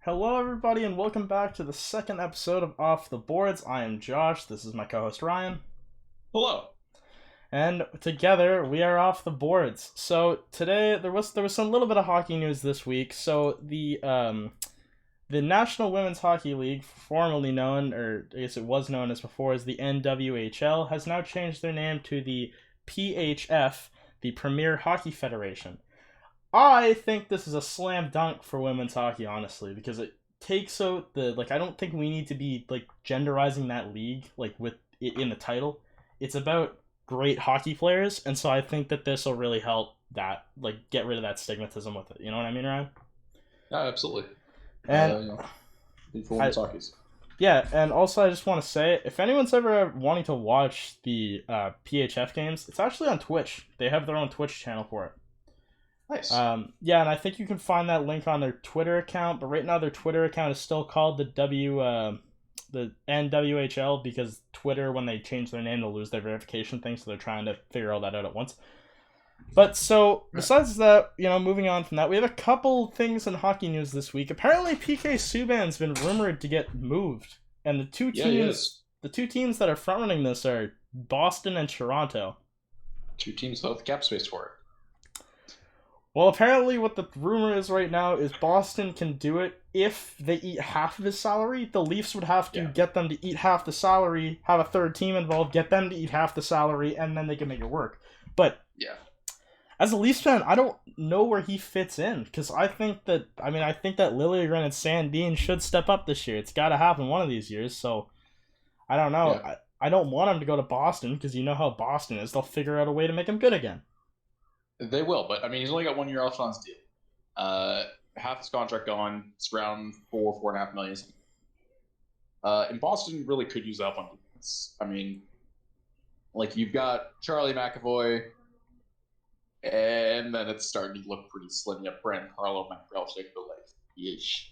Hello, everybody, and welcome back to the second episode of Off the Boards. I am Josh. This is my co-host Ryan, Hello. and together we are off the boards. So today there was some little bit of hockey news this week. So the National Women's Hockey League, formerly known, or I guess it was known as before, as the NWHL, has now changed their name to the PHF, the Premier Hockey Federation. I think this is a slam dunk for women's hockey, honestly, because it takes out the I don't think we need to be genderizing that league with it in the title. It's about great hockey players, and so I think that this will really help that get rid of that stigmatism with it. You know what I mean, Ryan? Yeah, absolutely. And For I, women's hockey's. yeah, and also I just want to say, if anyone's ever wanting to watch the PHF games, it's actually on Twitch. They have their own Twitch channel for it. Nice. Yeah, and I think you can find that link on their Twitter account. But right now, their Twitter account is still called the NWHL, because Twitter, when they change their name, they'll lose their verification thing. So they're trying to figure all that out at once. But so besides that, moving on from that, we have a couple things in hockey news this week. Apparently, PK Subban's been rumored to get moved, and the two teams that are frontrunning this are Boston and Toronto. Two teams with cap space for it. Well, apparently what the rumor is right now is Boston can do it if they eat half of his salary. The Leafs would have to get them to eat half the salary, have a third team involved, get them to eat half the salary, and then they can make it work. But as a Leafs fan, I don't know where he fits in, because I think that Liljegren and Sandin should step up this year. It's got to happen one of these years, so I don't know. Yeah. I don't want him to go to Boston, because you know how Boston is. They'll figure out a way to make him good again. They will, but I mean, he's only got 1 year left on his deal. Half his contract gone. It's around 4.5 million. And Boston really could use help on defense. I mean, you've got Charlie McAvoy, and then it's starting to look pretty slim. You have Brand Carlo, Mike Relchik, but yeesh.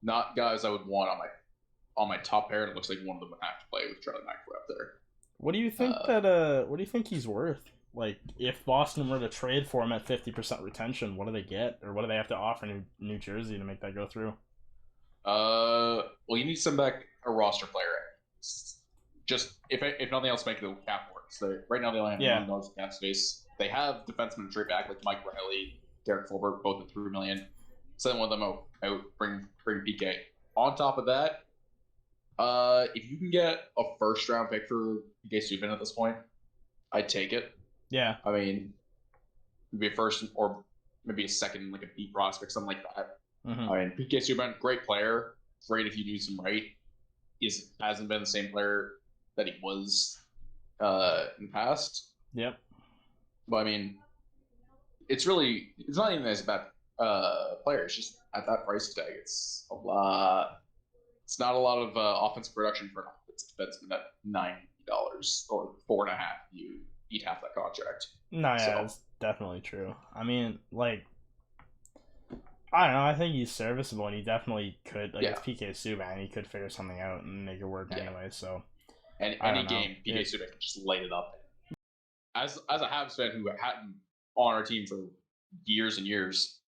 Not guys I would want on my top pair. And it looks like one of them would have to play with Charlie McAvoy up there. What do you think what do you think he's worth? If Boston were to trade for him at 50% retention, what do they get? Or what do they have to offer New Jersey to make that go through? Well, you need to send back a roster player. Just, if nothing else, make the cap work. So right now they only have $1 million cap space. They have defensemen to trade back, like Mike Riley, Derek Forbert, both at $3 million. Send one of them out, bring PK. On top of that, if you can get a first round pick for PK Subban at this point, I'd take it. Yeah. I mean, maybe a first or maybe a second, like a beat prospect, something like that. Mm-hmm. I mean, PK Subban, great player. Great if you use him right. Hasn't been the same player that he was in the past. Yep. But I mean, it's not even as bad player. It's just at that price tag, it's a lot. It's not a lot of offensive production for an offensive defenseman at $90 or $4.5. You eat half that contract. No, yeah, that's definitely true. I mean, I don't know. I think he's serviceable, and he definitely could. It's PK Subban. He could figure something out and make it work anyway. So, and any game, PK Subban can just light it up. As a Habs fan who hadn't on our team for years and years,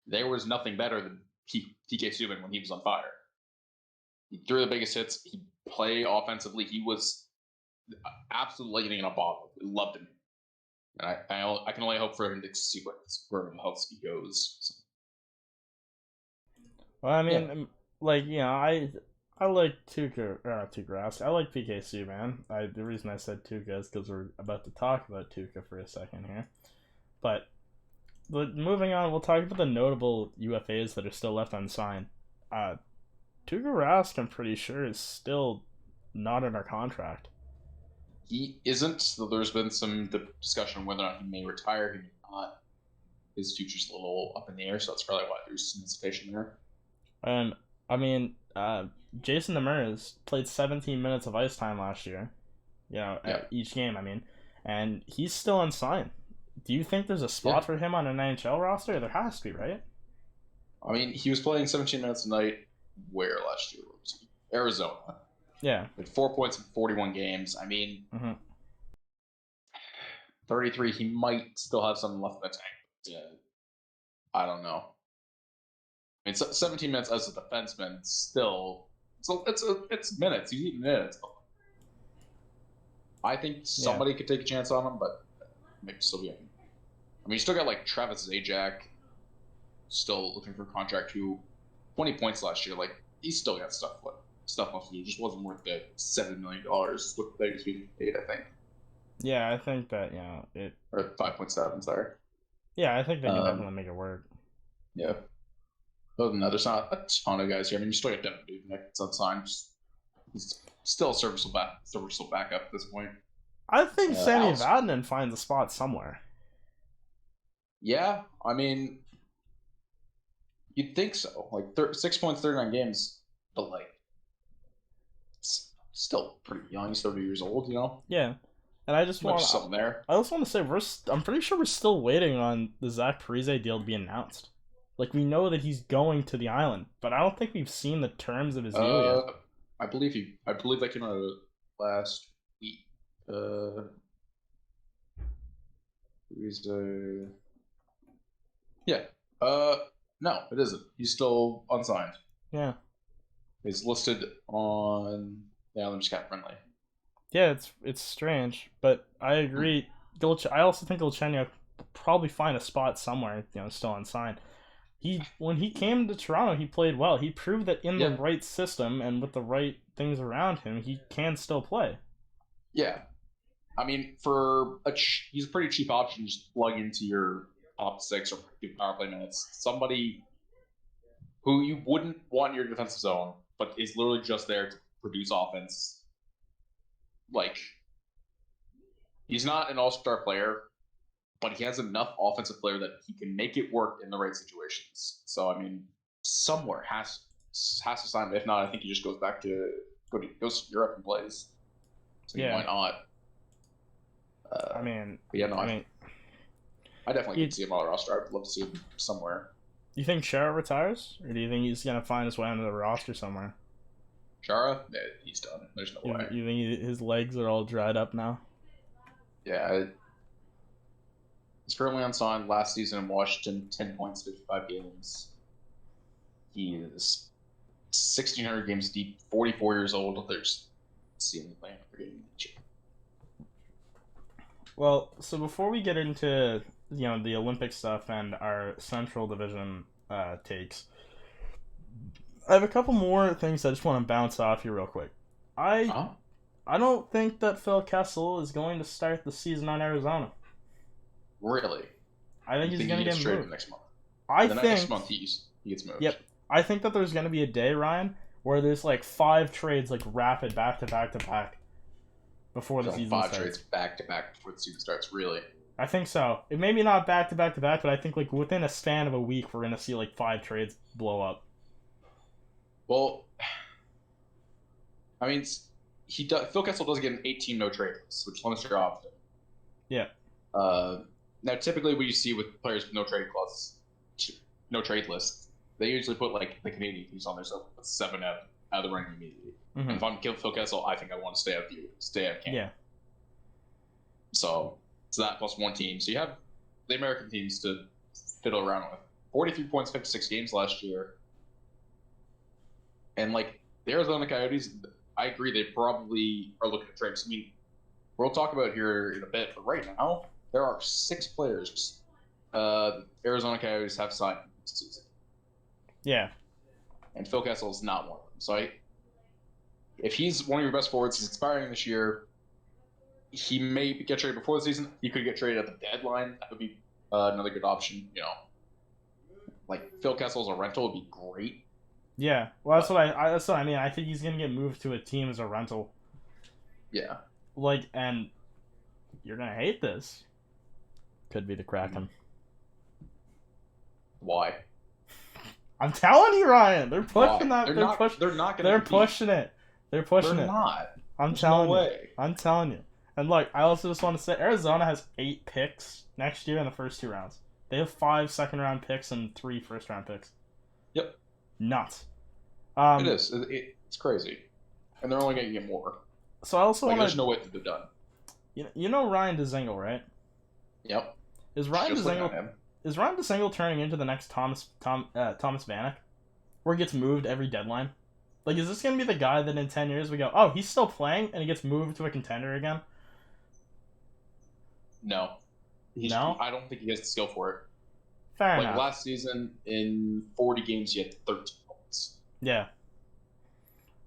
there was nothing better than PK Subban when he was on fire. He threw the biggest hits. He played offensively. He was absolutely lightning in a bottle. We loved him, and I can only hope for him to see where else he goes. So. Well, I mean, I like Tuukka. I like PK Subban. The reason I said Tuukka is because we're about to talk about Tuukka for a second here. But moving on, we'll talk about the notable UFAs that are still left unsigned. Tuukka Rask, I'm pretty sure, is still not in our contract. He isn't. So there's been some discussion on whether or not he may retire. He may not. His future's a little up in the air, so that's probably why there's some hesitation there. And I mean, Jason Demers played 17 minutes of ice time last year. At each game. I mean, and he's still unsigned. Do you think there's a spot for him on an NHL roster? There has to be, right? I mean, he was playing 17 minutes a night. Where last year? Arizona. Yeah. With 4 points in 41 games. I mean, 33, he might still have something left in the tank. Yeah. I don't know. I mean, 17 minutes as a defenseman still. So it's minutes. You need minutes. I think somebody could take a chance on him, but maybe still be. I mean, you still got like Travis Zajac, still looking for a contract. Who 20 points last year. Like he's still got stuff left to do. Just wasn't worth the $7 million what they was being paid. I think. Yeah, I think that it or 5.7. Sorry. Yeah, I think they can definitely make it work. Yeah. Other than that, there's not a ton of guys here. I mean, you still got Devin Dubnyk. It's unsigned. He's still a serviceable backup at this point. I think Sammy Vatanen finds a spot somewhere. Yeah, I mean, you'd think so. Like 6 points, 39 games, but like, it's still pretty young. He's 30 years old, you know. Yeah, and I just want something there. I also want to say I'm pretty sure we're still waiting on the Zach Parise deal to be announced. Like we know that he's going to the island, but I don't think we've seen the terms of his deal yet. I believe that came out last week. Yeah. No, it isn't. He's still unsigned. Yeah. He's listed on the Islanders cap friendly. Yeah, it's strange, but I agree. I also think Galchenyuk will probably find a spot somewhere, still unsigned. When he came to Toronto, he played well. He proved that in the right system and with the right things around him, he can still play. Yeah. I mean, he's a pretty cheap option. Just plug into your top 6 or power play minutes. Somebody who you wouldn't want in your defensive zone, but is literally just there to produce offense. Like, he's not an all-star player, but he has enough offensive player that he can make it work in the right situations. So, I mean, somewhere has to sign him. If not, I think he just goes back to goes to Europe and plays. So why not? I definitely could see him on the roster. I'd love to see him somewhere. You think Chara retires, or do you think he's gonna find his way onto the roster somewhere? Chara, he's done. There's no way. You think his legs are all dried up now? Yeah. He's currently unsigned. Last season in Washington, 10 points, 55 games. He is 1,600 games deep, 44 years old. There's seeing the plan for getting cheap. Well, so before we get into the Olympic stuff and our Central Division takes, I have a couple more things I just want to bounce off you real quick. I don't think that Phil Kessel is going to start the season on Arizona. Really? I think he's going to get moved next month. Next month he gets moved. Yep. I think that there's going to be a day, Ryan, where there's like 5 trades like rapid back to back before the season starts. 5 trades back to back before the season starts, really? I think so. It maybe not back to back, but I think like within a span of a week we're going to see like 5 trades blow up. Well, I mean, Phil Kessel does get an 18 no trade list, which limits your option. Yeah. Now, typically, what you see with players with no trade clauses, no trade lists, they usually put like the Canadian teams on there, so put 7 out of the running immediately. Mm-hmm. And if I'm Phil Kessel, I think I want to stay out of Canada. Yeah. So that plus 1 team. So you have the American teams to fiddle around with. 43 points, 56 games last year. And like the Arizona Coyotes, I agree they probably are looking at trades. I mean, we'll talk about it here in a bit, but right now there are 6 players the Arizona Coyotes have signed this season. Yeah. And Phil Kessel is not one of them. So if he's one of your best forwards, he's expiring this year. He may get traded before the season. He could get traded at the deadline. That would be another good option. Like Phil Kessel's a rental would be great. Yeah, well, that's what I mean. I think he's gonna get moved to a team as a rental. Yeah. Like, and you're gonna hate this. Could be the Kraken. Why? I'm telling you, Ryan. They're pushing that. They're not going to. They're pushing it. They're pushing it. They're not. I'm telling you. I'm telling you. And look, I also just want to say Arizona has 8 picks next year in the first 2 rounds. They have 5 second-round picks and 3 first-round picks. Yep. Nuts. It is. It's crazy, and they're only going to get more. So I also want to. There's no way that they're done. You know Ryan Dzingel, right? Yep. Is Ryan Dzingel turning into the next Thomas Vanek? or gets moved every deadline? Like, is this gonna be the guy that in 10 years we go, oh, he's still playing, and he gets moved to a contender again? No. No? I don't think he has the skill for it. Fair enough. Last season, in 40 games, he had 13 points. Yeah.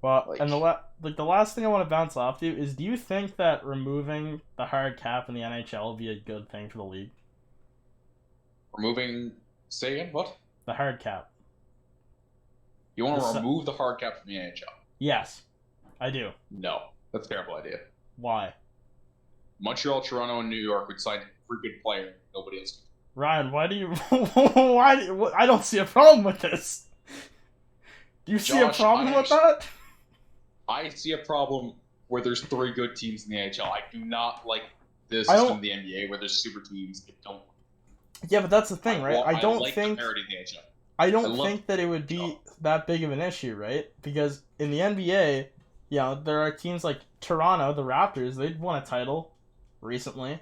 Well, and the last thing I want to bounce off to is, do you think that removing the hard cap in the NHL would be a good thing for the league? Say again, what? The hard cap. You want to remove the hard cap from the NHL? Yes, I do. No, that's a terrible idea. Why? Montreal, Toronto, and New York would sign every good player. Nobody else. Ryan, why do you? I don't see a problem with this. Do you see a problem with that? I see a problem where there's 3 good teams in the NHL. I do not like the system of the NBA where there's super teams. Yeah, but that's the thing, right? I don't think the parity in the NHL. I don't think that it would be that big of an issue, right? Because in the NBA, there are teams like Toronto, the Raptors. They won a title recently.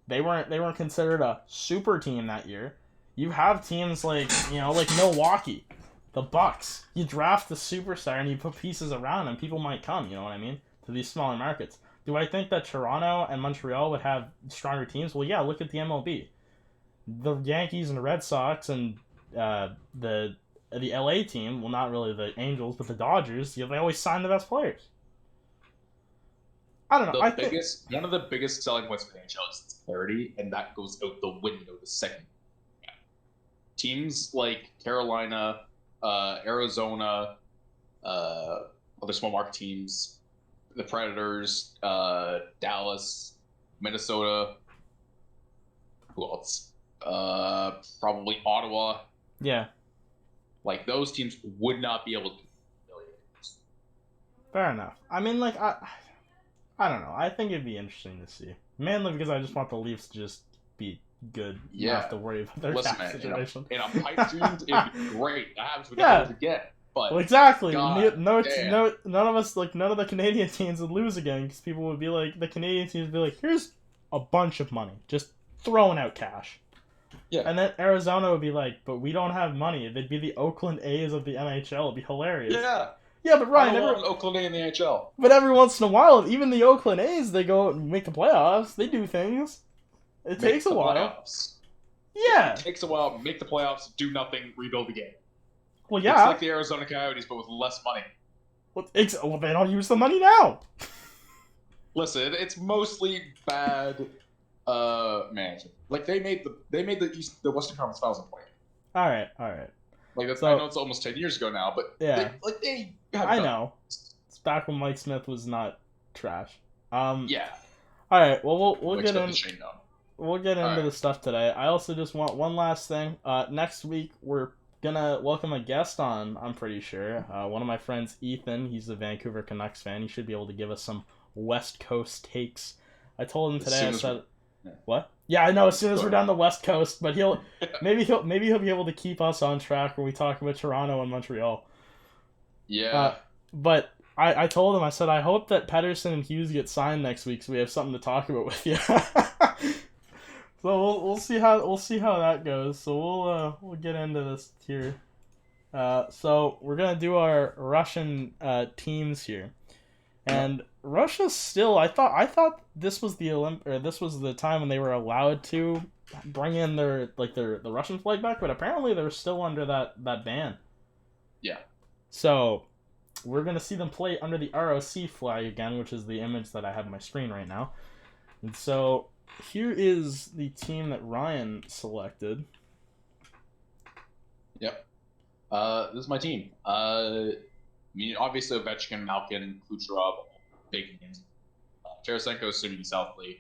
They weren't considered a super team that year. You have teams like like Milwaukee, the Bucks. You draft the superstar and you put pieces around him. People might come. You know what I mean? To these smaller markets. Do I think that Toronto and Montreal would have stronger teams? Well, yeah. Look at the MLB. The Yankees and the Red Sox and the LA team, well, not really the Angels, but the Dodgers, they always sign the best players. I don't know. One of the biggest selling points for the NHL is its clarity, and that goes out the window the second. Yeah. Teams like Carolina, Arizona, other small market teams, the Predators, Dallas, Minnesota, who else? Probably Ottawa. Yeah. Like, those teams would not be able to do millionaires. Fair enough. I mean, like, I don't know. I think it'd be interesting to see. Mainly because I just want the Leafs to just be good. Yeah. Not have to worry about their cap situation. In a pipe dream, it'd be great. The Habs would never forget. But well, exactly. God, none of us, none of the Canadian teams would lose again because people would be like, the Canadian teams would be like, here's a bunch of money. Just throwing out cash. Yeah. And then Arizona would be like, but we don't have money. They'd be the Oakland A's of the NHL. It'd be hilarious. Yeah. Yeah, but Ryan, I don't want Oakland A in the NHL. But every once in a while, even the Oakland A's, they go and make the playoffs. They do things. It takes a while. Playoffs. Yeah. It takes a while. Make the playoffs, do nothing, rebuild the game. Well, yeah. It's like the Arizona Coyotes, but with less money. Well, they don't use the money now. Listen, it's mostly bad management. Like, they made the Western Conference Finals in 20. All right. Like, I know it's almost 10 years ago now, but yeah, I know. It's back when Mike Smith was not trash. Yeah. All right. Well, we'll get in. We'll get into the stuff today. I also just want one last thing. Next week we're gonna welcome a guest on. I'm pretty sure. One of my friends, Ethan. He's a Vancouver Canucks fan. He should be able to give us some West Coast takes. I told him today. I said, "What?" Yeah, I know. As soon as we're down the West Coast, but maybe he'll be able to keep us on track when we talk about Toronto and Montreal. Yeah. But I told him, I said, I hope that Pettersson and Hughes get signed next week, so we have something to talk about with you. So we'll see how that goes. So we'll get into this here. So we're gonna do our Russian teams here. And Russia still, I thought this was this was the time when they were allowed to bring in the Russian flag back, but apparently they're still under that ban. Yeah. So we're gonna see them play under the ROC flag again, which is the image that I have on my screen right now. And so here is the team that Ryan selected. Yep. This is my team. I mean, obviously, Ovechkin, Malkin, Kucherov, big names. Tarasenko is going to be Southly.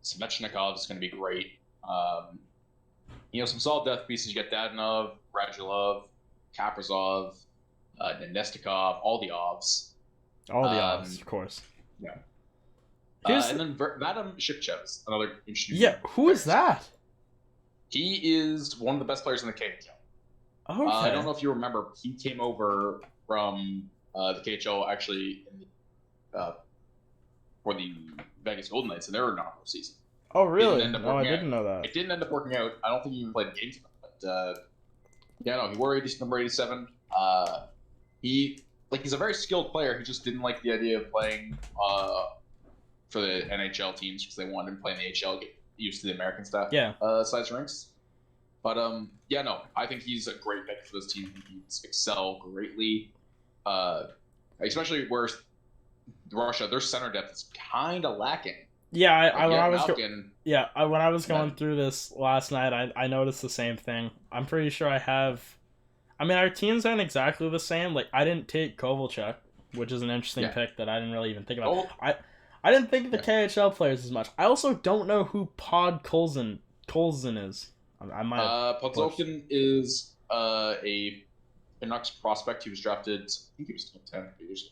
Svechnikov is going to be great. Some solid death pieces. You got Dadonov, Radulov, Kaprizov, Nestikov, all the Ovs. All the Ovs, of course. Yeah. And then Vadim Shipchev is another interesting. Yeah, who is that? He is one of the best players in the KHL. Okay. I don't know if you remember, he came over from the KHL actually for the Vegas Golden Knights in their inaugural season. Oh, really? I didn't know that. It didn't end up working out. I don't think he even played games, but he wore number 87. He's a very skilled player. He just didn't like the idea of playing for the NHL teams because they wanted him to play in the HL, get used to the American stuff. Yeah. Size rinks. But I think he's a great pick for this team. He's excel greatly, especially where Russia, their center depth is kind of lacking. Yeah, when I was going Malkin, through this last night, I noticed the same thing. I'm pretty sure I have. I mean, our teams aren't exactly the same. Like, I didn't take Kovalchuk, which is an interesting pick that I didn't really even think about. I didn't think of the KHL players as much. I also don't know who Pod Colson is. I might. Podzolkin is a Canucks prospect. He was drafted. I think he was top 10 years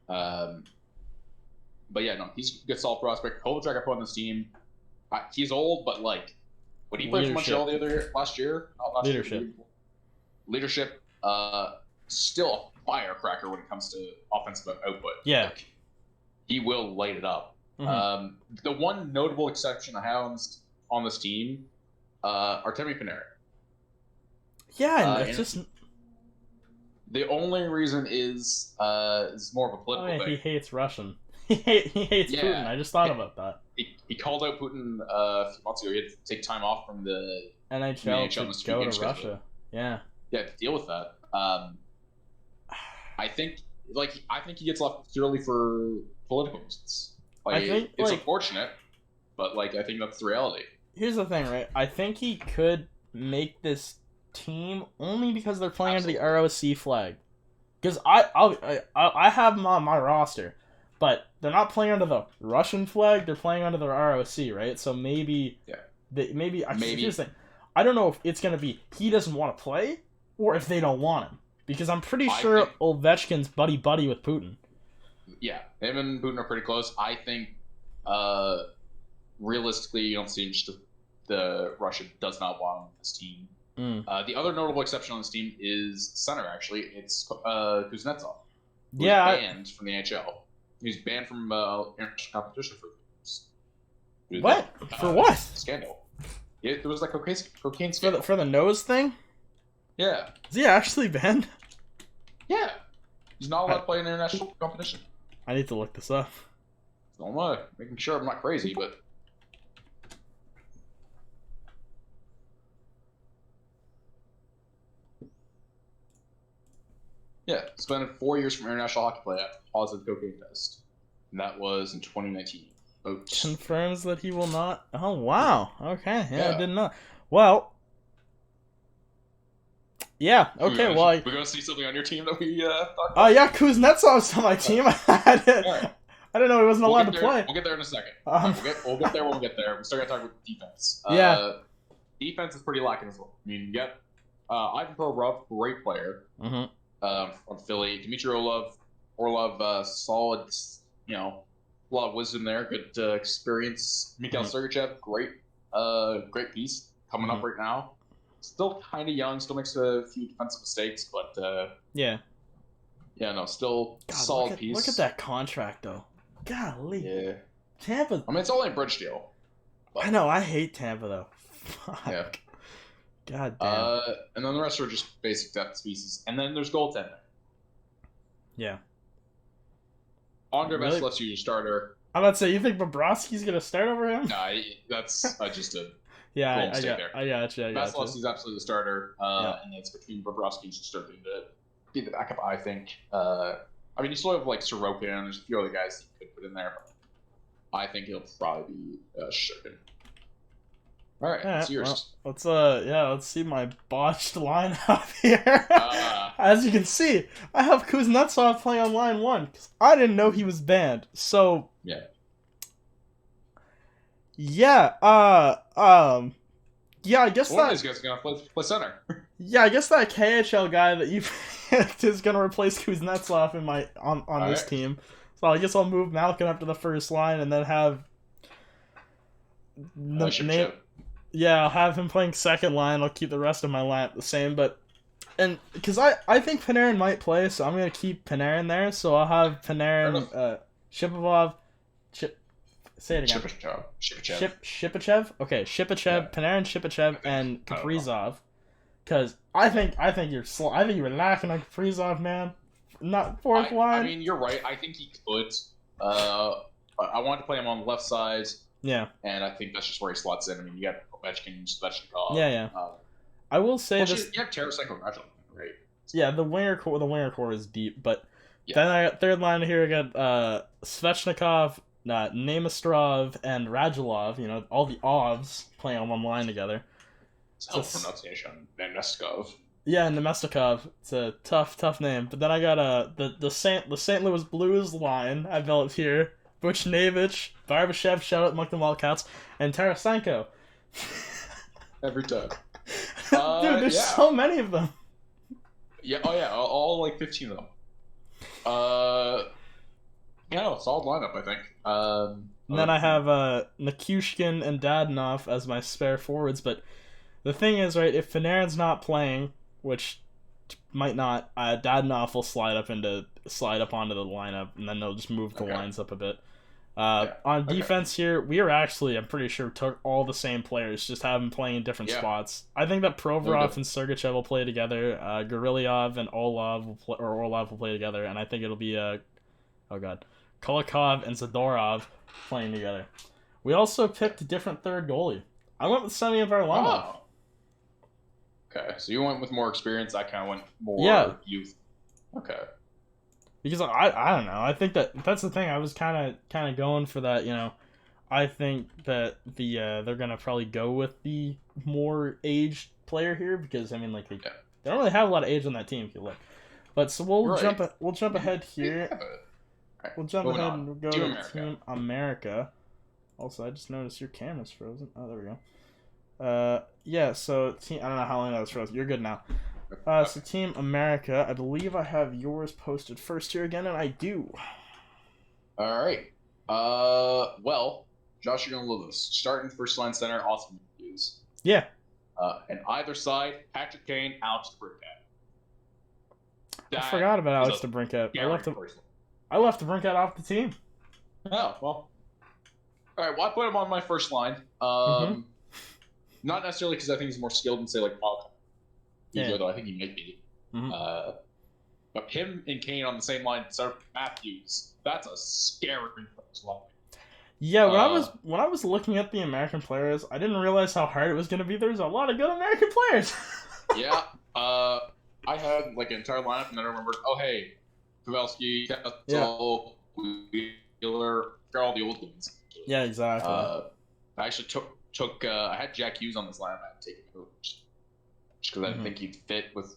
ago. But yeah, no, he's a good solid prospect. Kovalchuk I put on this team. He's old, but like when he played for Montreal last year, leadership, still a firecracker when it comes to offensive output. Yeah, like, he will light it up. Mm-hmm. The one notable exception I have on this team, Artemi Panarin. Yeah, and it's just the only reason is more of a political thing. He hates Russian. He hates Putin. I just thought about that. He called out Putin a few months ago. He had to take time off from the NHL to go to Russia. Yeah, to deal with that. I think he gets left purely for political reasons. It's unfortunate, but I think that's the reality. Here's the thing, right? I think he could make this team only because they're playing under the ROC flag. Because I have them on my roster, but they're not playing under the Russian flag. They're playing under the ROC, right? So maybe, maybe. Here's the thing. I don't know if it's gonna be he doesn't want to play, or if they don't want him. Because I'm pretty sure Ovechkin's buddy with Putin. Yeah, him and Putin are pretty close. I think, realistically, you don't see just the Russia does not want him on this team. The other notable exception on this team is center. Actually, it's Kuznetsov. Who's banned from the NHL. He's banned from international competition for what? For what? Scandal. There was cocaine scandal for the nose thing. Yeah. Is he actually banned? Yeah. He's not allowed to play in international competition. I need to look this up. I'm making sure I'm not crazy, but. Yeah, spent 4 years from international hockey play at positive cocaine test. And that was in 2019. Confirms that he will not. Oh, wow. Okay. Yeah, I didn't know. Well. Yeah, okay, we're going to see something on your team that we talked about? Yeah, Kuznetsov's on my team. I didn't know he wasn't allowed to play. We'll get there in a second. We'll get there when we get there. We're starting to talk about defense. Defense is pretty lacking as well. I mean, you get Ivan Provorov, great player. Mm-hmm. From Philly. Dmitry Orlov, solid, a lot of wisdom there, good experience. Mikhail Sergachev, great piece coming up right now. Still kind of young, still makes a few defensive mistakes, but still solid piece. Look at that contract though. Golly. Yeah. Tampa. I mean, it's only a bridge deal. But... I know. I hate Tampa though. Fuck. Yeah. God damn. And then the rest are just basic depth pieces. And then there's goaltending. Yeah. Andre Vasilevsky, your starter. I'm about to say, you think Bobrovsky's going to start over him? Nah, that's just a I got you. Vasilevsky's absolutely the starter. And it's between Bobrovsky and Shesterkin to be the backup, I think. I mean, you still have Sorokin, and there's a few other guys you could put in there. But I think he'll probably be Shesterkin. All right, it's yours. Let's see my botched lineup here. As you can see, I have Kuznetsov playing on line 1 because I didn't know he was banned. So I guess one of these guys is gonna play center. I guess that KHL guy that you picked is gonna replace Kuznetsov in on this team. So I guess I'll move Malkin up to the first line and then have I'll have him playing second line. I'll keep the rest of my lineup the same, because I think Panarin might play, so I'm gonna keep Panarin there. So I'll have Panarin, Shipachyov. Say it again. Shipachev. Okay, Shipachev, Panarin, Shipachev, and Kaprizov. Because I think you were lacking on Kaprizov, man. Not fourth line. I mean, you're right. I think he could. I wanted to play him on the left side. Yeah. And I think that's just where he slots in. I mean, you got Ovechkin, Svechnikov. Yeah. I will say this. You have Tarasenko, right? Yeah, the winger core is deep, but then I got third line here. I got Svechnikov, Nemistrov, and Radulov. You know, all the Ovs playing on one line together. It's pronunciation. Nemestikov. Yeah, Nemestikov. It's a tough name. But then I got the St. Louis Blues line I built here. Buchnevich, Barbashev, shout out Moncton Wildcats, and Tarasenko. Every time. Dude, there's so many of them. Yeah, all like 15 of them. Solid lineup, I think. And then I have Nichushkin and Dadonov as my spare forwards, but the thing is, right, if Panarin's not playing, which might not, Dadonov will slide up onto the lineup, and then they'll just move the lines up a bit. On defense here, we are actually, I'm pretty sure, took all the same players, just have them playing in different spots. I think that Provorov and Sergachev will play together. Gorilyov and Orlov will play together, and I think it'll be Kulikov and Zadorov playing together. We also picked a different third goalie. I went with Semyon Varlamov. Oh. Okay, so you went with more experience. I kind of went more youth. Okay. Because I don't know. I think that's the thing. I was kind of going for that. You know, I think that they're gonna probably go with the more aged player here because I mean they don't really have a lot of age on that team if you look. But so we'll jump ahead here. We'll jump ahead and go to Team America. Also, I just noticed your camera's frozen. Oh, there we go. So I don't know how long that was frozen. You're good now. So Team America, I believe I have yours posted first here again, and I do. All right. Well, Josh, you're gonna love this. Starting first line center, Austin Matthews. Yeah. And either side, Patrick Kane, Alex DeBrincat. I forgot about Alex DeBrincat. I left DeBrincat off the team. Oh well. All right. Well, I put him on my first line. Not necessarily because I think he's more skilled than say like Paul. Though I think he might be. But him and Kane on the same line, so Matthews, that's a scary first line. Yeah, when I was looking at the American players, I didn't realize how hard it was going to be. There's a lot of good American players. Yeah. I had like an entire lineup, and then I remembered, oh hey, Pavelski, Kessel, Wheeler, all the old ones. Yeah, exactly. I actually took I had Jack Hughes on this lineup. I had to take him over just because I didn't think he'd fit with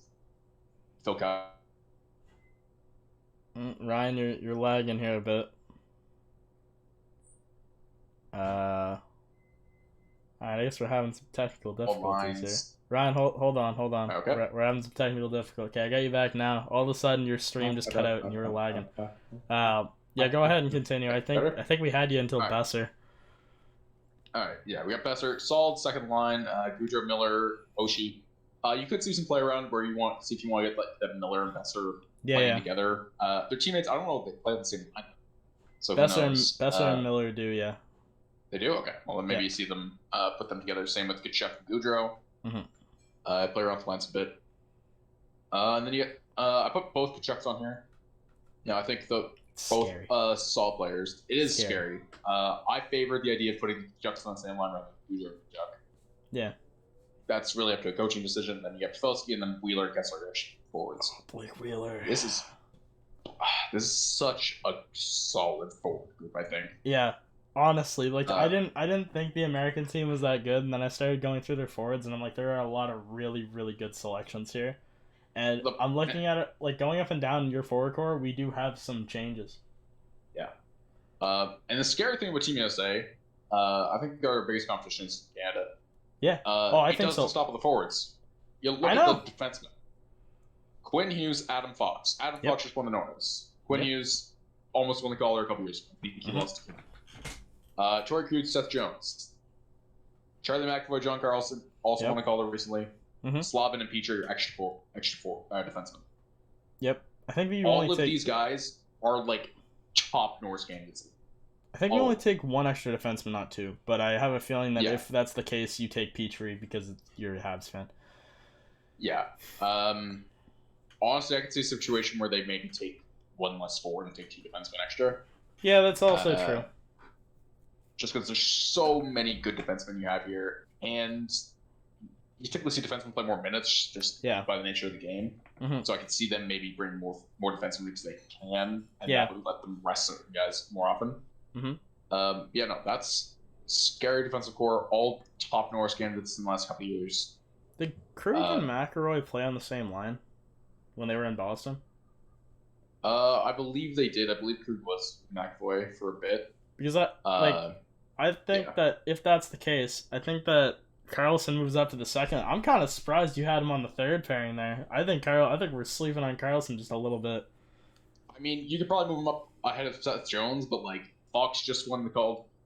Phil Kyle. Ryan, you're lagging here a bit. Alright, I guess we're having some technical difficulties here. Ryan, hold on. Okay. We're having some technical difficulty. Okay, I got you back now. All of a sudden, your stream just cut out and you were lagging. Yeah, go ahead and continue. I think we had you until Besser. All right, yeah, we got Besser. Solid second line. Goudreau, Miller, Oshie. You could see some play around where you want to see if you want to get like that Miller and Besser playing together. Their teammates, I don't know if they play on the same line. So Besser and Miller do, yeah. They do? Okay. Well, then maybe you see them put them together. Same with Kachuk and Goudreau. Play around the lines a bit. And then you get, I put both Kachucks on here. Yeah, I think both solid players. It is scary. I favor the idea of putting Kachucks on the same line rather than Goudreau and Kachuk. Yeah. That's really up to a coaching decision. Then you have Pavelski and then Wheeler, Kessler, forwards. Oh, Blake Wheeler. This is such a solid forward group, I think. Yeah. Honestly, like I didn't think the American team was that good, and then I started going through their forwards, and I'm like, there are a lot of really, really good selections here. And I'm looking at it, like going up and down in your forward core, we do have some changes. Yeah. And the scary thing with Team USA, I think our biggest competition is Canada. Yeah. I think so. Stop with the forwards. You look at the defensemen. Quinn Hughes, Adam Fox. Adam Fox just won the Norris. Quinn Hughes almost won the Calder a couple years ago. He lost to him. Troy Cruz, Seth Jones. Charlie McAvoy, John Carlson also won a Calder recently. Slavin and Petrie are extra four defensemen. Yep. I think these guys are like top Norris candidates. I think we only take one extra defenseman, not two. But I have a feeling that if that's the case, you take Petrie because you're a Habs fan. Yeah. Honestly, I could see a situation where they maybe take one less forward and take 2 defensemen extra. Yeah, that's also true. Just because there's so many good defensemen you have here, and you typically see defensemen play more minutes just by the nature of the game. Mm-hmm. So I could see them maybe bring more defensemen because they can, and Yeah. that would let them rest certain guys more often. Mm-hmm. Yeah, no, that's scary defensive core. All top Norris candidates in the last couple of years. Did Krug and McElroy play on the same line when they were in Boston? I believe they did. I believe Krug was McAvoy for a bit. Because I think that if that's the case, I think that Karlsson moves up to the second. I'm kind of surprised you had him on the third pairing there. I think we're sleeping on Karlsson just a little bit. I mean, you could probably move him up ahead of Seth Jones, but like Fox just won the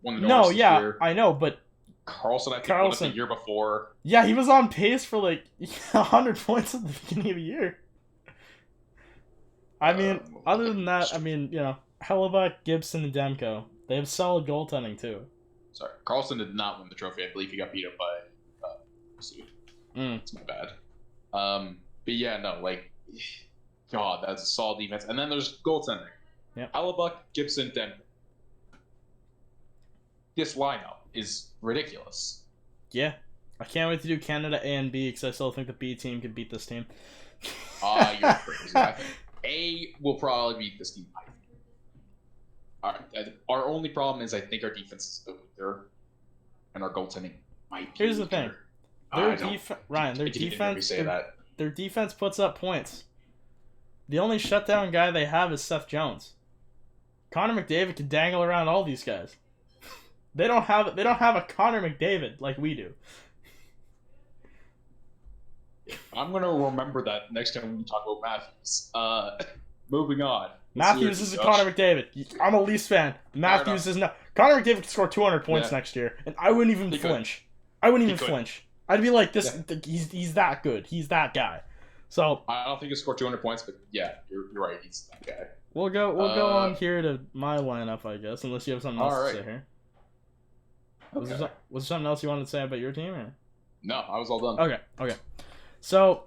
Norris this year. I know, but Karlsson, I think, won it the year before. Yeah, he was on pace for like 100 points at the beginning of the year. I mean, other than that, I mean, Hellebuck, Gibson, and Demko. They have solid goaltending, too. Sorry, Karlsson did not win the trophy. I believe he got beat up by It's my bad. But yeah, no, like, God, that's a solid defense. And then there's goaltending. Yep. Hellebuck, Gibson, Demko. This lineup is ridiculous. Yeah. I can't wait to do Canada A and B because I still think the B team can beat this team. You're crazy. I think A will probably beat this team. Our only problem is I think our defense is a bit weaker, and our goaltending might be Here's the thing. Their defense puts up points. The only shutdown guy they have is Seth Jones. Connor McDavid can dangle around all these guys. They don't have a Connor McDavid like we do. I'm gonna remember that next time we talk about Matthews. Moving on. Matthews is a Connor McDavid. I'm a Leafs fan. Matthews is not. Connor McDavid could score 200 points next year, and I wouldn't even flinch. I wouldn't even flinch. I'd be like, this. He's that good. He's that guy. So I don't think he'll score 200 points, but yeah, you're right. He's that guy. We'll go on here to my lineup, I guess, unless you have something else to say here. Okay. Was there something else you wanted to say about your team? Or? No, I was all done. Okay. So,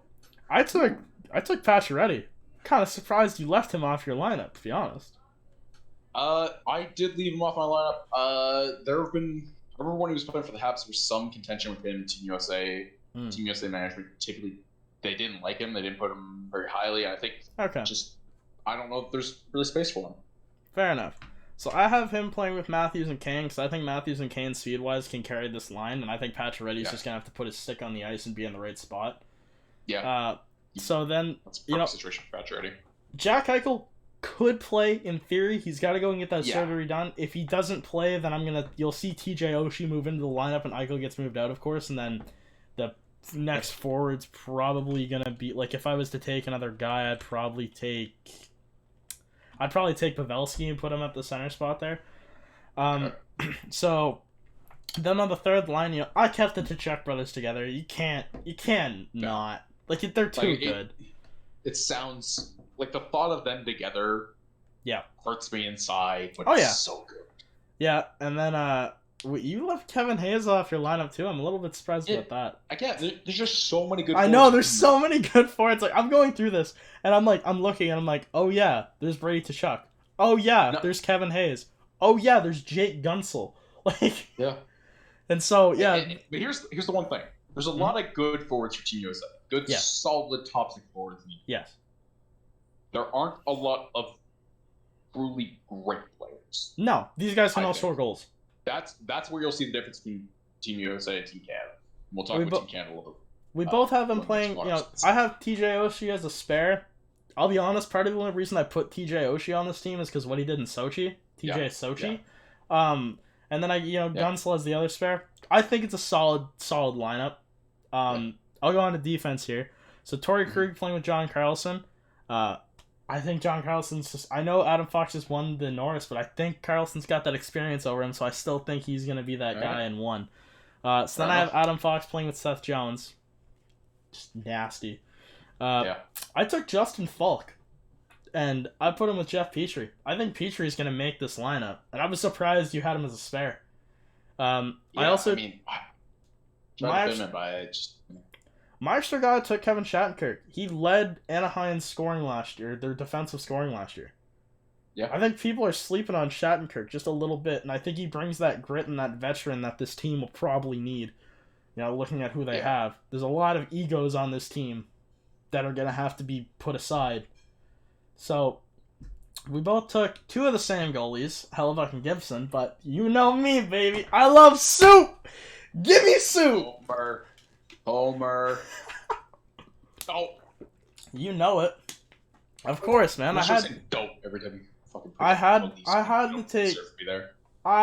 I took Pacioretty. Kind of surprised you left him off your lineup, to be honest. I did leave him off my lineup. I remember when he was playing for the Habs, there was some contention with him. Team USA management typically they didn't like him. They didn't put him very highly. I think I don't know if there's really space for him. Fair enough. So I have him playing with Matthews and Kane because I think Matthews and Kane speed-wise can carry this line, and I think Pacioretty's just gonna have to put his stick on the ice and be in the right spot. Yeah. So then, that's a perfect situation for Pacioretty. Jack Eichel could play in theory. He's got to go and get that surgery done. If he doesn't play, then you'll see TJ Oshie move into the lineup and Eichel gets moved out, of course, and then the next forward's probably gonna be like if I was to take another guy, I'd probably take Pavelski and put him at the center spot there. So then on the third line, I kept the Tkachuk brothers together. You can't not. Like, they're too good. It sounds like the thought of them together hurts me inside, but it's so good. Yeah, and then you left Kevin Hayes off your lineup too. I'm a little bit surprised about that. There's just so many good I know, there's so many good forwards. Like, I'm going through this, and I'm looking, and I'm like, oh yeah, there's Brady Tkachuk. Oh yeah, there's Kevin Hayes. Oh yeah, there's Jake Gunsel. Like, and so, but here's the one thing. There's a lot of good forwards for Team USA. Good, solid top six forwards. Yes. There aren't a lot of truly great players. No, these guys can all score goals. That's where you'll see the difference between Team USA and Team Canada. We'll talk about Team Canada a little bit. We both have them playing, I have TJ Oshie as a spare. I'll be honest, part of the only reason I put TJ Oshie on this team is because what he did in Sochi. Sochi. Yeah. And then Gunsel as the other spare. I think it's a solid lineup. I'll go on to defense here. So Torrey Krug playing with John Carlson. I think John Carlson's just... I know Adam Fox just won the Norris, but I think Carlson's got that experience over him, so I still think he's going to be that guy in one. So then I have Adam Fox playing with Seth Jones. Just nasty. I took Justin Falk, and I put him with Jeff Petrie. I think Petrie's going to make this lineup, and I was surprised you had him as a spare. My Meister got took Kevin Shattenkirk. He led Anaheim's scoring last year, their defensive scoring last year. Yeah. I think people are sleeping on Shattenkirk just a little bit, and I think he brings that grit and that veteran that this team will probably need. Looking at who they have. There's a lot of egos on this team that are going to have to be put aside. So, we both took two of the same goalies, Hellebuck and Gibson, but you know me, baby. I love soup! Give me soup! Homer. Oh. You know it. Of course, man. I had dope every time you fucking I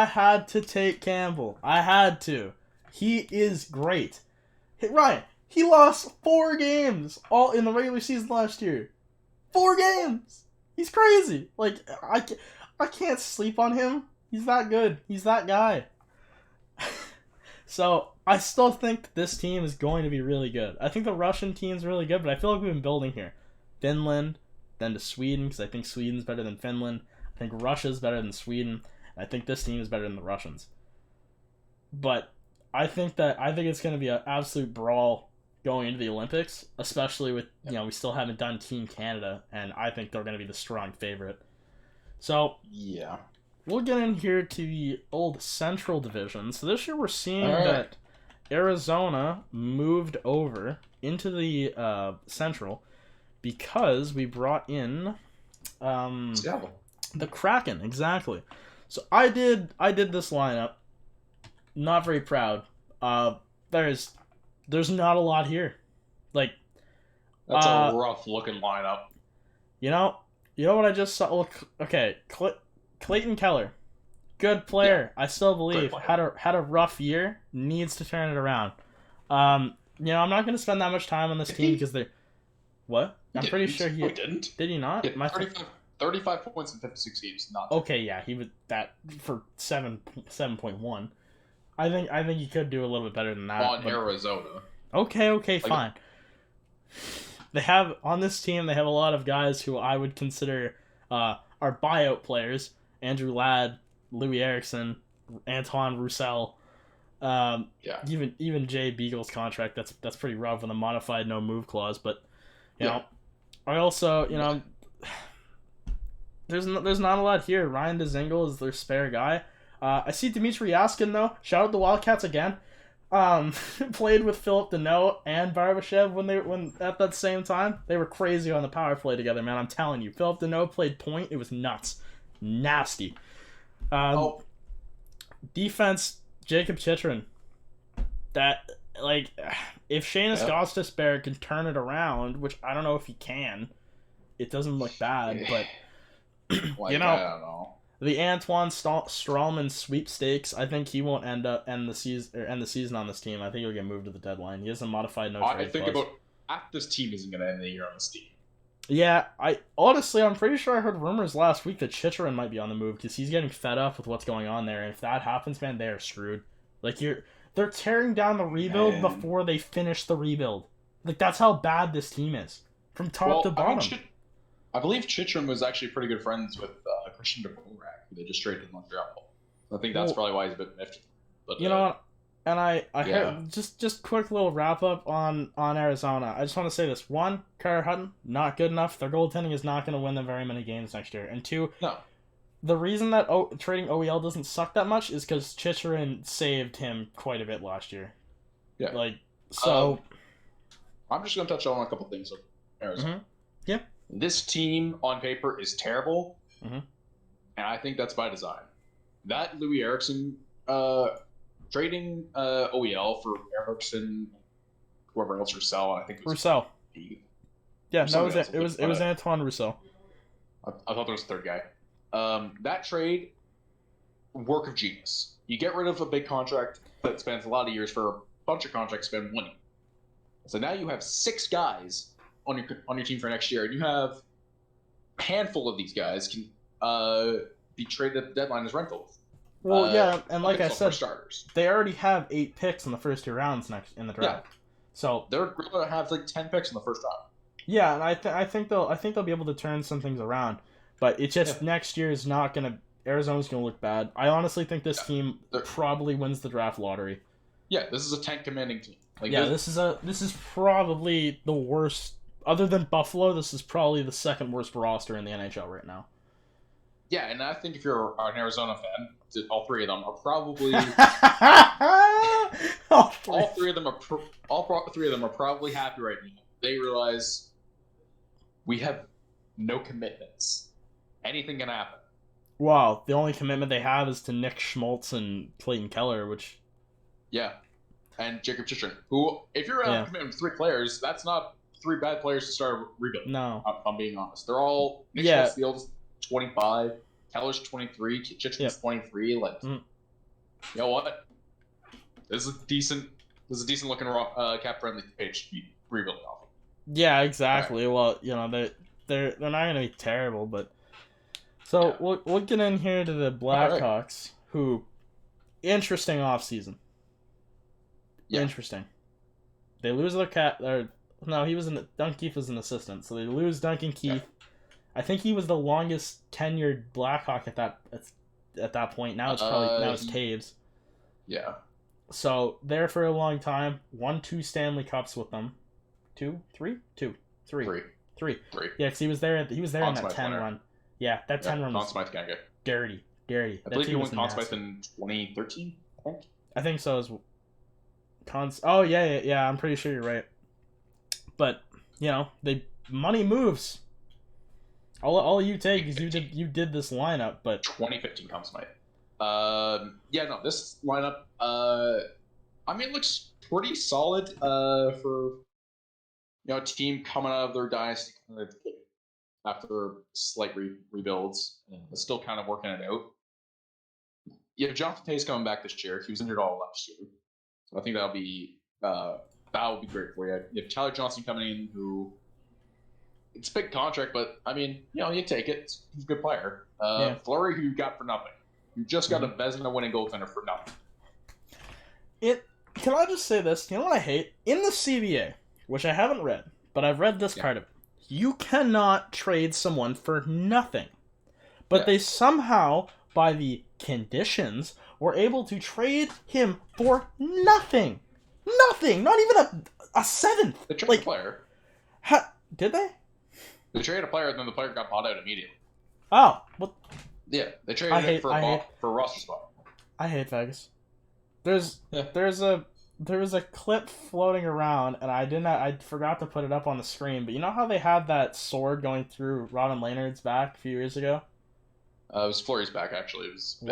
had to take Campbell. I had to. He is great. Hey, Ryan, he lost 4 games all in the regular season last year. 4 games. He's crazy. Like I can't sleep on him. He's that good. He's that guy. So I still think this team is going to be really good. I think the Russian team's really good, but I feel like we've been building here. Finland, then to Sweden, because I think Sweden's better than Finland. I think Russia's better than Sweden. And I think this team is better than the Russians. But I think it's going to be an absolute brawl going into the Olympics, especially with, we still haven't done Team Canada, and I think they're going to be the strong favorite. So, yeah. We'll get in here to the old Central Division. So this year we're seeing that Arizona moved over into the Central because we brought in Seattle. The Kraken, exactly. So I did this lineup. Not very proud. There's not a lot here. Like, that's a rough looking lineup. You know what I just saw? Okay, Clayton Keller, good player. I still believe had a rough year. Needs to turn it around. I'm not going to spend that much time on this team because they're what? I'm pretty sure he didn't. Did he not? 35 points in 56 games. Not okay. Yeah, he was that for 7.1. I think he could do a little bit better than that. On Arizona. Okay, fine. They have on this team. They have a lot of guys who I would consider are buyout players. Andrew Ladd, Louis Eriksson, Antoine Roussel. Even Jay Beagle's contract. That's pretty rough with a modified no move clause. But I also there's not a lot here. Ryan Dzingel is their spare guy. I see Dmitry Yaskin, though. Shout out the Wildcats again. Played with Philip Deneau and Barbashev when at that same time. They were crazy on the power play together, man. I'm telling you. Philip Deneau played point. It was nuts. Nasty. Defense, Jacob Chychrun. That, if Seamus Gostisbehere can turn it around, which I don't know if he can, it doesn't look bad, but, I don't know. The Antoine Strawman sweepstakes, I think he won't end the season on this team. I think he'll get moved to the deadline. He has a modified no trade clause. This team isn't going to end the year on this team. Yeah, I'm pretty sure I heard rumors last week that Chychrun might be on the move because he's getting fed up with what's going on there. And if that happens, man, they are screwed. They're tearing down the rebuild before they finish the rebuild. That's how bad this team is from top to bottom. I believe Chychrun was actually pretty good friends with Christian Dvorak, who they just traded in Montreal. I think that's probably why he's a bit miffed. But and I heard, just quick little wrap up on Arizona. I just want to say this: 1, Carter Hutton, not good enough. Their goaltending is not going to win them very many games next year. And 2, the reason that trading OEL doesn't suck that much is because Chychrun saved him quite a bit last year. Yeah. I'm just going to touch on a couple things of Arizona. Mm-hmm. Yeah. This team on paper is terrible, and I think that's by design. That Louis Eriksson trading OEL for Eriksson, whoever else, Roussel, I think it was Roussel. Yeah, no, it was Antoine Roussel. I thought there was a third guy. That trade, work of genius. You get rid of a big contract that spans a lot of years for a bunch of contracts spend 1 year. So now you have 6 guys on your team for next year, and you have a handful of these guys can be traded at the deadline as rentals. Well, and like I said, starters, they already have 8 picks in the first 2 rounds next in the draft. Yeah. So they're going to have 10 picks in the first round. Yeah, and I think they'll be able to turn some things around, but it's just next year is not gonna. Arizona's gonna look bad. I honestly think this team probably wins the draft lottery. Yeah, this is a tank commanding team. Like, yeah, this is probably the worst. Other than Buffalo, this is probably the second worst roster in the NHL right now. Yeah, and I think if you're an Arizona fan, all three of them are probably all three of them are probably happy right now. They realize we have no commitments. Anything can happen. Wow, the only commitment they have is to Nick Schmaltz and Clayton Keller, which... Yeah, and Jacob Chichrin, who, if you're out of commitment to 3 players, that's not 3 bad players to start a rebuild. No. I'm being honest. They're all... Nick Schmaltz Field's 25, Keller's 23, Chichrin's 23. Like, you know what? This is a decent looking cap-friendly page to be rebuilding off of. Yeah, exactly. Right. Well, you know, they're not going to be terrible, but... So, we'll get in here to the Blackhawks, who... Interesting offseason. Yeah. Interesting. They lose their Duncan Keith was an assistant, so they lose Duncan Keith. Yeah. I think he was the longest tenured Blackhawk at that point. Now it's Taves. Yeah. So there for a long time, won 2 Stanley Cups with them. 3. Yeah, because he was there in that 10 run. Yeah, that 10 run was dirty. I believe he won Conn Smythe in 2013. I think so. Oh yeah. I'm pretty sure you're right. But you know, money moves. All you take is you did this lineup, but 2015 Conn Smythe. This lineup. I mean, it looks pretty solid for a team coming out of their dynasty after slight rebuilds. It's still kind of working it out. You have Jonathan Toews coming back this year. He was injured all last year, so I think that'll be great for you. You have Tyler Johnson coming in, who it's a big contract, but I mean, you take it. He's a good player. Fleury, who you got for nothing. You just got a Vezina winning goaltender for nothing. Can I just say this? You know what I hate? In the CBA, which I haven't read, but I've read this part of it. You cannot trade someone for nothing. But they somehow, by the conditions, were able to trade him for nothing. Nothing! Not even a seventh! They traded a player. Did they? They traded a player, and then the player got bought out immediately. Oh. What? Yeah, they traded him for a roster spot. I hate Vegas. There was a clip floating around, and I forgot to put it up on the screen, but you know how they had that sword going through Robin Leonard's back a few years ago? It was Fleury's back, actually. It was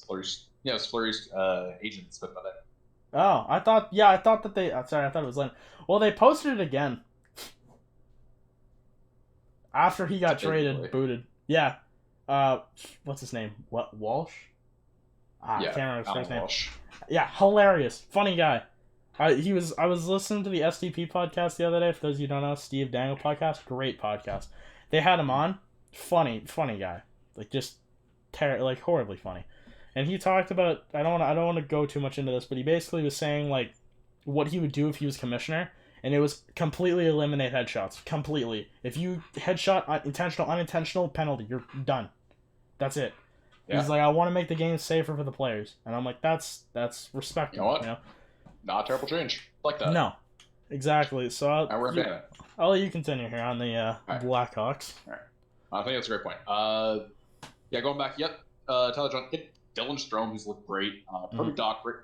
Fleury's? Yeah, it was Fleury's agent that put that in. Oh, I thought that they... Sorry, I thought it was Leonard. Well, they posted it again. After he got traded, booted. Yeah. What's his name? What, Walsh? I can't remember his first name. Walsh. Yeah, hilarious. Funny guy. I was listening to the STP podcast the other day. For those of you who don't know, Steve Dangle podcast, great podcast. They had him on. Funny guy. Like just horribly funny. And he talked about I don't want to go too much into this, but he basically was saying like what he would do if he was commissioner, and it was completely eliminate headshots. Completely. If you headshot intentional, unintentional penalty, you're done. That's it. Yeah. He's like, I want to make the game safer for the players, and I'm like, that's respectable. You know what? Not a terrible change. Like that. No, exactly. So I'll let you continue here on the Blackhawks. All right. I think that's a great point. Going back. Yep. Tyler Johnson, Dylan Strome, who's looked great. Perfect Doc, great.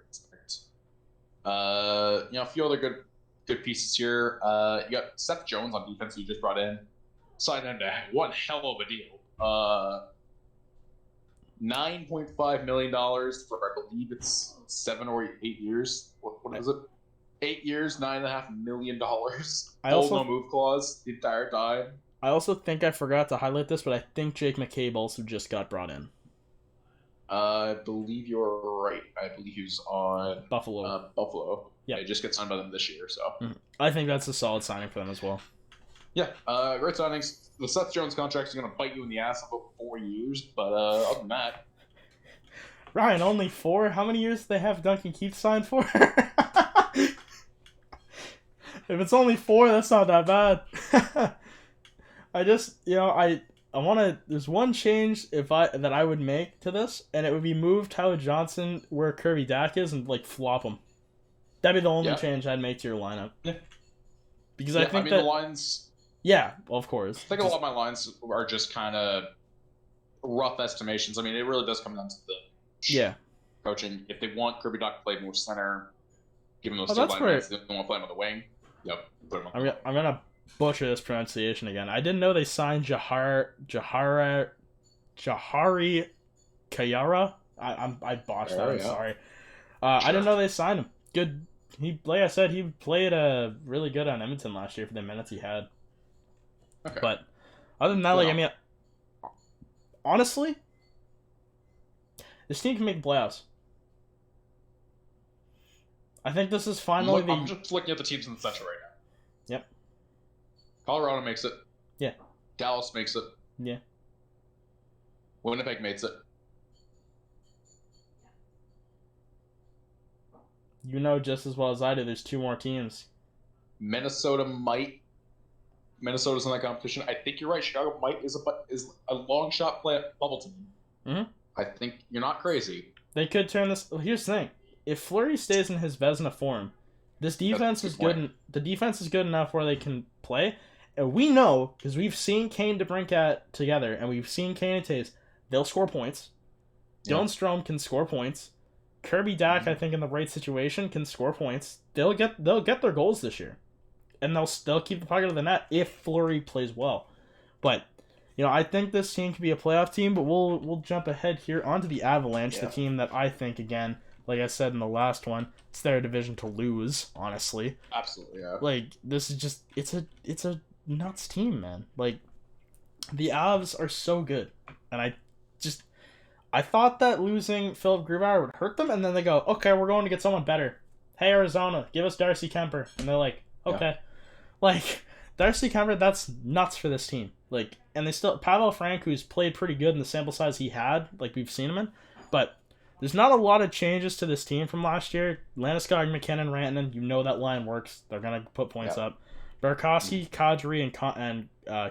A few other good pieces here. You got Seth Jones on defense, who you just brought in. Signed him to one hell of a deal. $9.5 million for, I believe it's 7 or 8 years. What is it? 8 years, $9.5 million. No move clause the entire time. I also think I forgot to highlight this, but I think Jake McCabe also just got brought in. I believe you're right. I believe he was on Buffalo. Yeah, he just got signed by them this year. So I think that's a solid signing for them as well. Yeah, great signings. The Seth Jones contract is going to bite you in the ass for 4 years, but other than that, Ryan, only 4? How many years do they have Duncan Keith signed for? If it's only 4, that's not that bad. I just, I want to. There's one change that I would make to this, and it would be move Tyler Johnson where Kirby Dack is and flop him. That'd be the only change I'd make to your lineup. Yeah. Because I think the lines. Yeah, of course. I think a lot of my lines are just kind of rough estimations. I mean, it really does come down to the coaching. If they want Kirby Dach to play more center, give him those two lines. If they want to play him on the wing, put him on the wing. I'm gonna butcher this pronunciation again. I didn't know they signed Jahari Kayara. I botched that. I'm sorry. I didn't know they signed him. Good. Like I said, he played really good on Edmonton last year for the minutes he had. Okay. But other than that, I mean, honestly, this team can make the playoffs. I think this is finally I'm just looking at the teams in the Central right now. Yep. Colorado makes it. Yeah. Dallas makes it. Yeah. Winnipeg makes it. You know just as well as I do, there's 2 more teams. Minnesota might. Minnesota's in that competition. I think you're right. Chicago might is a long shot play at bubble team. Mm-hmm. I think you're not crazy. They could turn this. Here's the thing: if Fleury stays in his Vezina form, this defense is good. The defense is good enough where they can play, and we know because we've seen Kane DeBrincat together, and we've seen Kane and Taves. They'll score points. Yeah. Dylan Strome can score points. Kirby Dach, I think, in the right situation, can score points. They'll get their goals this year. And they'll keep the pocket of the net if Fleury plays well. But, I think this team could be a playoff team, but we'll jump ahead here onto the Avalanche, the team that I think, again, like I said in the last one, it's their division to lose, honestly. Absolutely, yeah. Like, this is just, it's a nuts team, man. Like, the Avs are so good. And I thought that losing Philip Grubauer would hurt them, and then they go, okay, we're going to get someone better. Hey, Arizona, give us Darcy Kemper. And they're like, okay. Yeah. Like, Darcy Kemper, that's nuts for this team. Like, and they still, Pavel Frank, who's played pretty good in the sample size he had, like we've seen him in, but there's not a lot of changes to this team from last year. Landeskog, McKinnon, Rantanen, you know that line works. They're going to put points up. Burakovsky, Kadri, and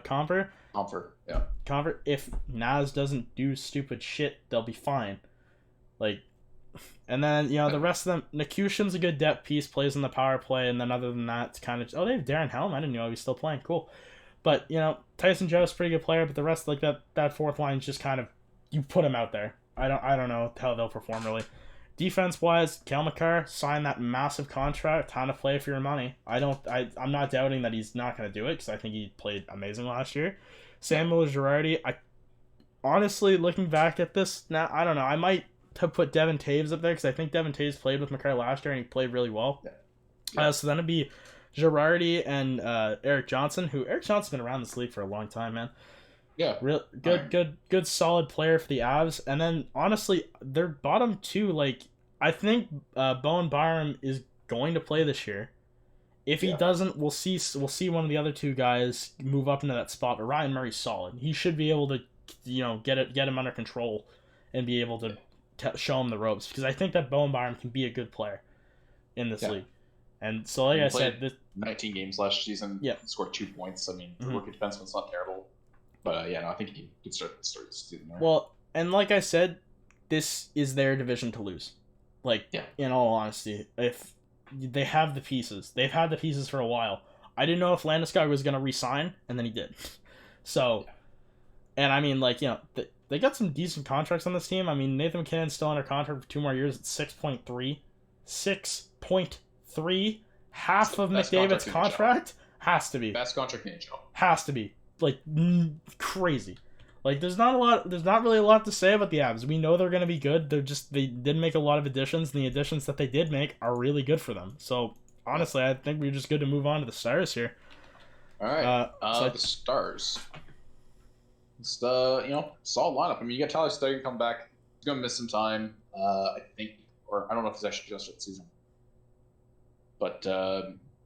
Comfer. Comfer, if Naz doesn't do stupid shit, they'll be fine. Like, and then, the rest of them, Nikushin's a good depth piece, plays in the power play, and then other than that, it's kind of, they have Darren Helm, I didn't know he was still playing, cool. But, Tyson Joe's a pretty good player, but the rest, like, that fourth line is just kind of, you put him out there. I don't know how they'll perform, really. Defense-wise, Cale Makar signed that massive contract, time to play for your money. I'm not doubting that he's not going to do it, because I think he played amazing last year. Samuel Girardi, honestly, looking back at this, now, I don't know, I might have put Devin Taves up there because I think Devin Taves played with Makar last year and he played really well. So then it'd be Girardi and Eric Johnson, who Eric Johnson's been around this league for a long time, man. Yeah. Real good solid player for the Avs. And then honestly, their bottom 2, like, I think Bowen Byram is going to play this year. If he doesn't, we'll see one of the other 2 guys move up into that spot. But Ryan Murray's solid. He should be able to, get him under control and be able to show him the ropes, because I think that Bowen Byram can be a good player in this league. And so, like I said, 19 games last season, scored 2 points. I mean, the rookie defenseman's not terrible, but I think he could start the season there. Well, and like I said, this is their division to lose. Like, in all honesty, if they have the pieces, they've had the pieces for a while. I didn't know if Landeskog was going to re-sign, and then he did. So, and I mean, like, they got some decent contracts on this team. I mean, Nathan McKinnon's still under contract for 2 more years at 6.3. 6.3? Half of McDavid's contract? Has to be. Best contract in the NHL. Has to be. Like, crazy. Like, there's not really a lot to say about the Avs. We know they're going to be good. They didn't make a lot of additions, and the additions that they did make are really good for them. So, honestly, I think we're just good to move on to the Stars here. All right. The Stars. It's the solid lineup. I mean, you got Tyler Stegen come back. He's gonna miss some time. I think, or I don't know if he's actually just for the season. But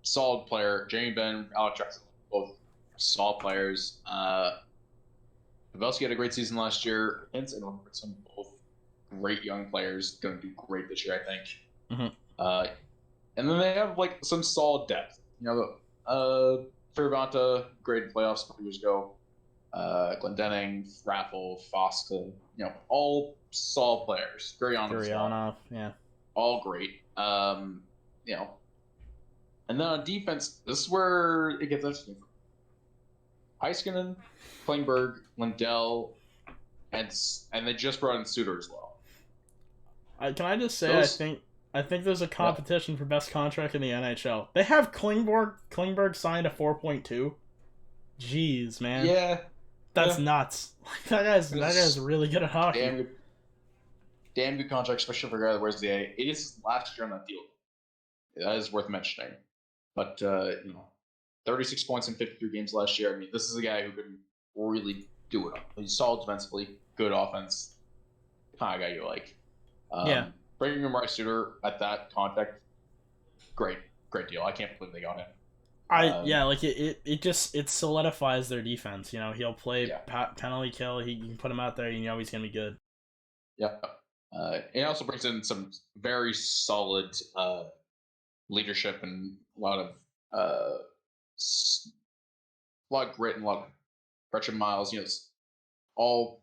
solid player. Jamie Benn, Alex Jackson, both solid players. Pavelski had a great season last year. And some both great young players. Going to do great this year, I think. Mm-hmm. And then they have like some solid depth. Fervanta, great playoffs a couple years ago. Glendening, Raffle, Foska, all solid players. Gurianov, yeah. all great. And then on defense, this is where it gets interesting. Heiskanen, Klingberg, Lindell, and they just brought in Suter as well. Can I just say, I think there's a competition for best contract in the NHL. They have Klingberg signed a 4.2. Jeez, man. Yeah. That's nuts. That guy's really good at hockey. Damn good contract, especially for a guy that wears the A. It is last year on that deal. That is worth mentioning. But 36 points in 53 games last year. I mean, this is a guy who can really do it. He's solid defensively, good offense, kind of guy you like. Bringing in Rice Suter at that contract, great deal. I can't believe they got him. It solidifies their defense. He'll play penalty kill. He can put him out there. He's gonna be good. Yeah. It also brings in some very solid leadership and a lot of grit and a lot of pressure miles. All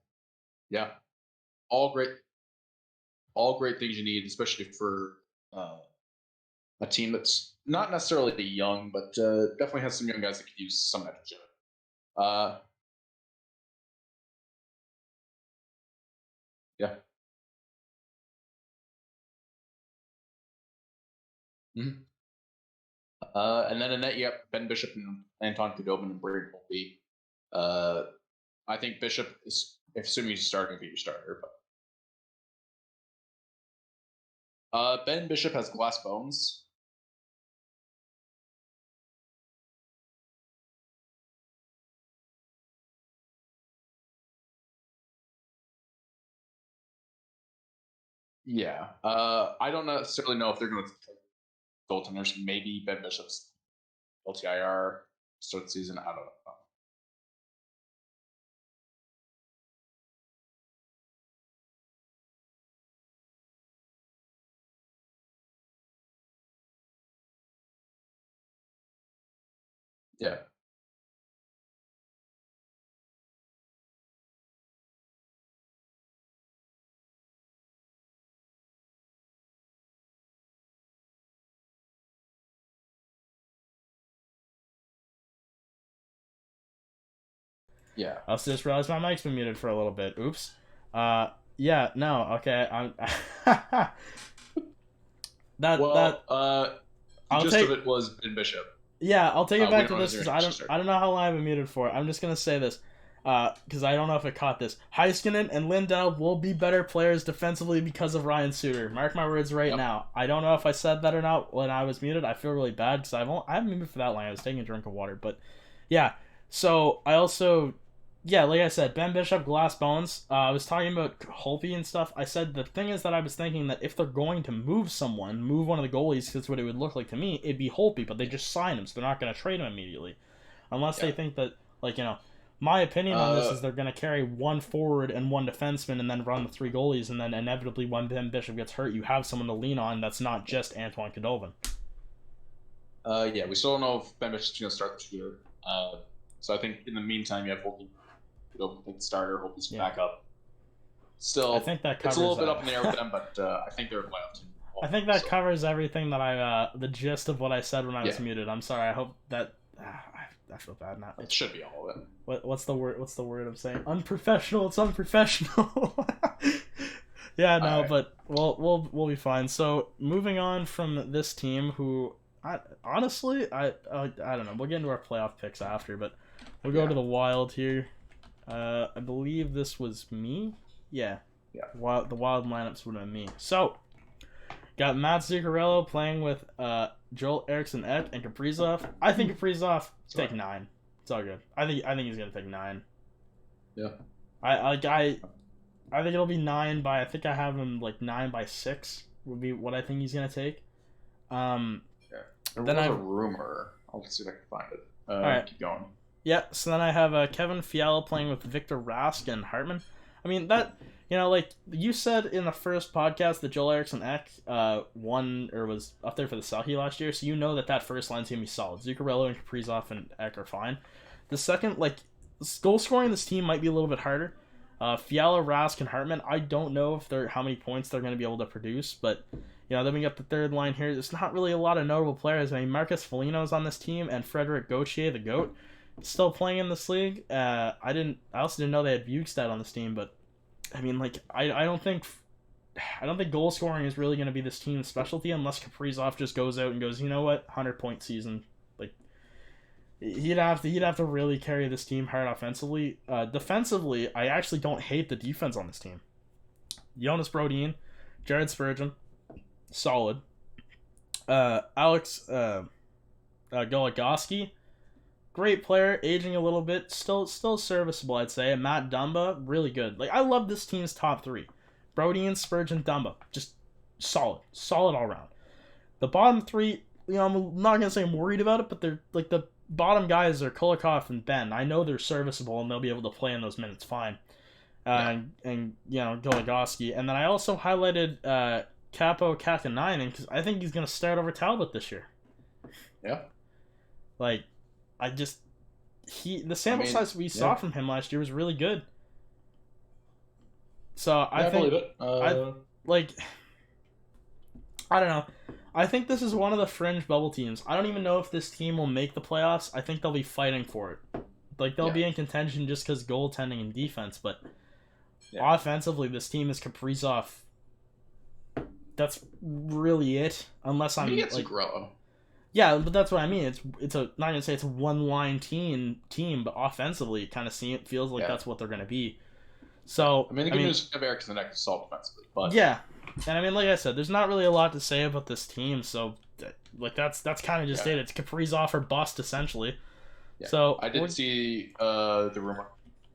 great things you need, especially for a team that's not necessarily young, but definitely has some young guys that could use some extra. Mm-hmm. And then in net, you have Ben Bishop and Anton Khudobin and Braden Holtby. I think Bishop is, assuming he's starting, to be your starter. But Ben Bishop has glass bones. Yeah. I don't necessarily know if they're going to goaltenders. Maybe Ben Bishop's LTIR start the season. I don't know. Yeah. Yeah. I also just realized my mic's been muted for a little bit. Oops. Okay. I'm. Gist of it was Ben Bishop. Yeah, I'll take it back to this because I don't know how long I've been muted for. I'm just gonna say this because I don't know if it caught this. Heiskanen and Lindell will be better players defensively because of Ryan Suter. Mark my words right now. I don't know if I said that or not when I was muted. I feel really bad because I haven't muted for that long. I was taking a drink of water, but yeah. So I also. Yeah, like I said, Ben Bishop, glass bones. I was talking about Holtby and stuff. I said the thing is that I was thinking that if they're going to move one of the goalies, that's what it would look like to me, it'd be Holtby, but they just sign him, so they're not going to trade him immediately. Unless they think that, my opinion on this is they're going to carry one forward and one defenseman and then run the three goalies, and then inevitably when Ben Bishop gets hurt, you have someone to lean on that's not just Antoine Khudobin. We still don't know if Ben Bishop's going to start this year. So I think in the meantime, you have Holtby. Starter, hope he's back up. Still, I think that covers it's a little bit up in the air with them, but I think they're a playoff team. I think that covers everything that the gist of what I said when I was muted. I'm sorry. I hope that I feel bad now. It should be all of it. What's the word? What's the word I'm saying? Unprofessional. It's unprofessional. Yeah, no, right. But we'll be fine. So moving on from this team, who I don't know. We'll get into our playoff picks after, but we'll go to the Wild here. I believe this was me. Yeah. The Wild lineups would have been me. So, got Matt Zuccarello playing with Joel Eriksson Ek and Kaprizov. I think Kaprizov take 9. It's all good. I think he's gonna take 9. Yeah. I think it'll be 9 by. I think I have him 9 by 6 would be what I think he's gonna take. There was a rumor. I'll see if I can find it. All right. Keep going. Yeah, so then I have Kevin Fiala playing with Victor Rask and Hartman. I mean, that, like you said in the first podcast that Joel Eriksson Ek won or was up there for the Selke last year, so you know that first line's going to be solid. Zuccarello and Kaprizov and Ek are fine. The second, goal scoring in this team might be a little bit harder. Fiala, Rask, and Hartman, I don't know if how many points they're going to be able to produce, but, Then we got the third line here. There's not really a lot of notable players. I mean, Marcus Foligno's on this team, and Frederic Gauthier, the GOAT, still playing in this league. I also didn't know they had Bukestad on this team, but I mean, like, I don't think goal scoring is really going to be this team's specialty unless Kaprizov just goes out and goes, you know what, 100-point season. Like, he'd have to really carry this team hard offensively. Defensively, I actually don't hate the defense on this team. Jonas Brodin, Jared Spurgeon, solid. Alex Goligoski, great player, aging a little bit, still serviceable, I'd say. And Matt Dumba, really good. Like, I love this team's top three. Brodin, Spurgeon, Dumba, just solid all around. The bottom three, I'm not gonna say I'm worried about it, but they're like the bottom guys are Kulikov and Ben. I know they're serviceable and they'll be able to play in those minutes fine. And Goligoski, and then I also highlighted Capo Kakanainen because I think he's gonna start over Talbot this year. Yeah. Like, the sample size we saw from him last year was really good. So I think, believe it. I don't know. I think this is one of the fringe bubble teams. I don't even know if this team will make the playoffs. I think they'll be fighting for it. Like, they'll be in contention just because goaltending and defense, but offensively, this team is Kaprizov. That's really it. Unless I'm he gets to grow. Yeah, but that's what I mean. It's not gonna say it's a one-line team, but offensively, it kind of feels like that's what they're gonna be. So the good news is Eric's next assault defensively, but yeah, and I mean, like I said, there's not really a lot to say about this team. So like that's kind of just it. It's Kaprizov or bust essentially. Yeah. So I did see the rumor.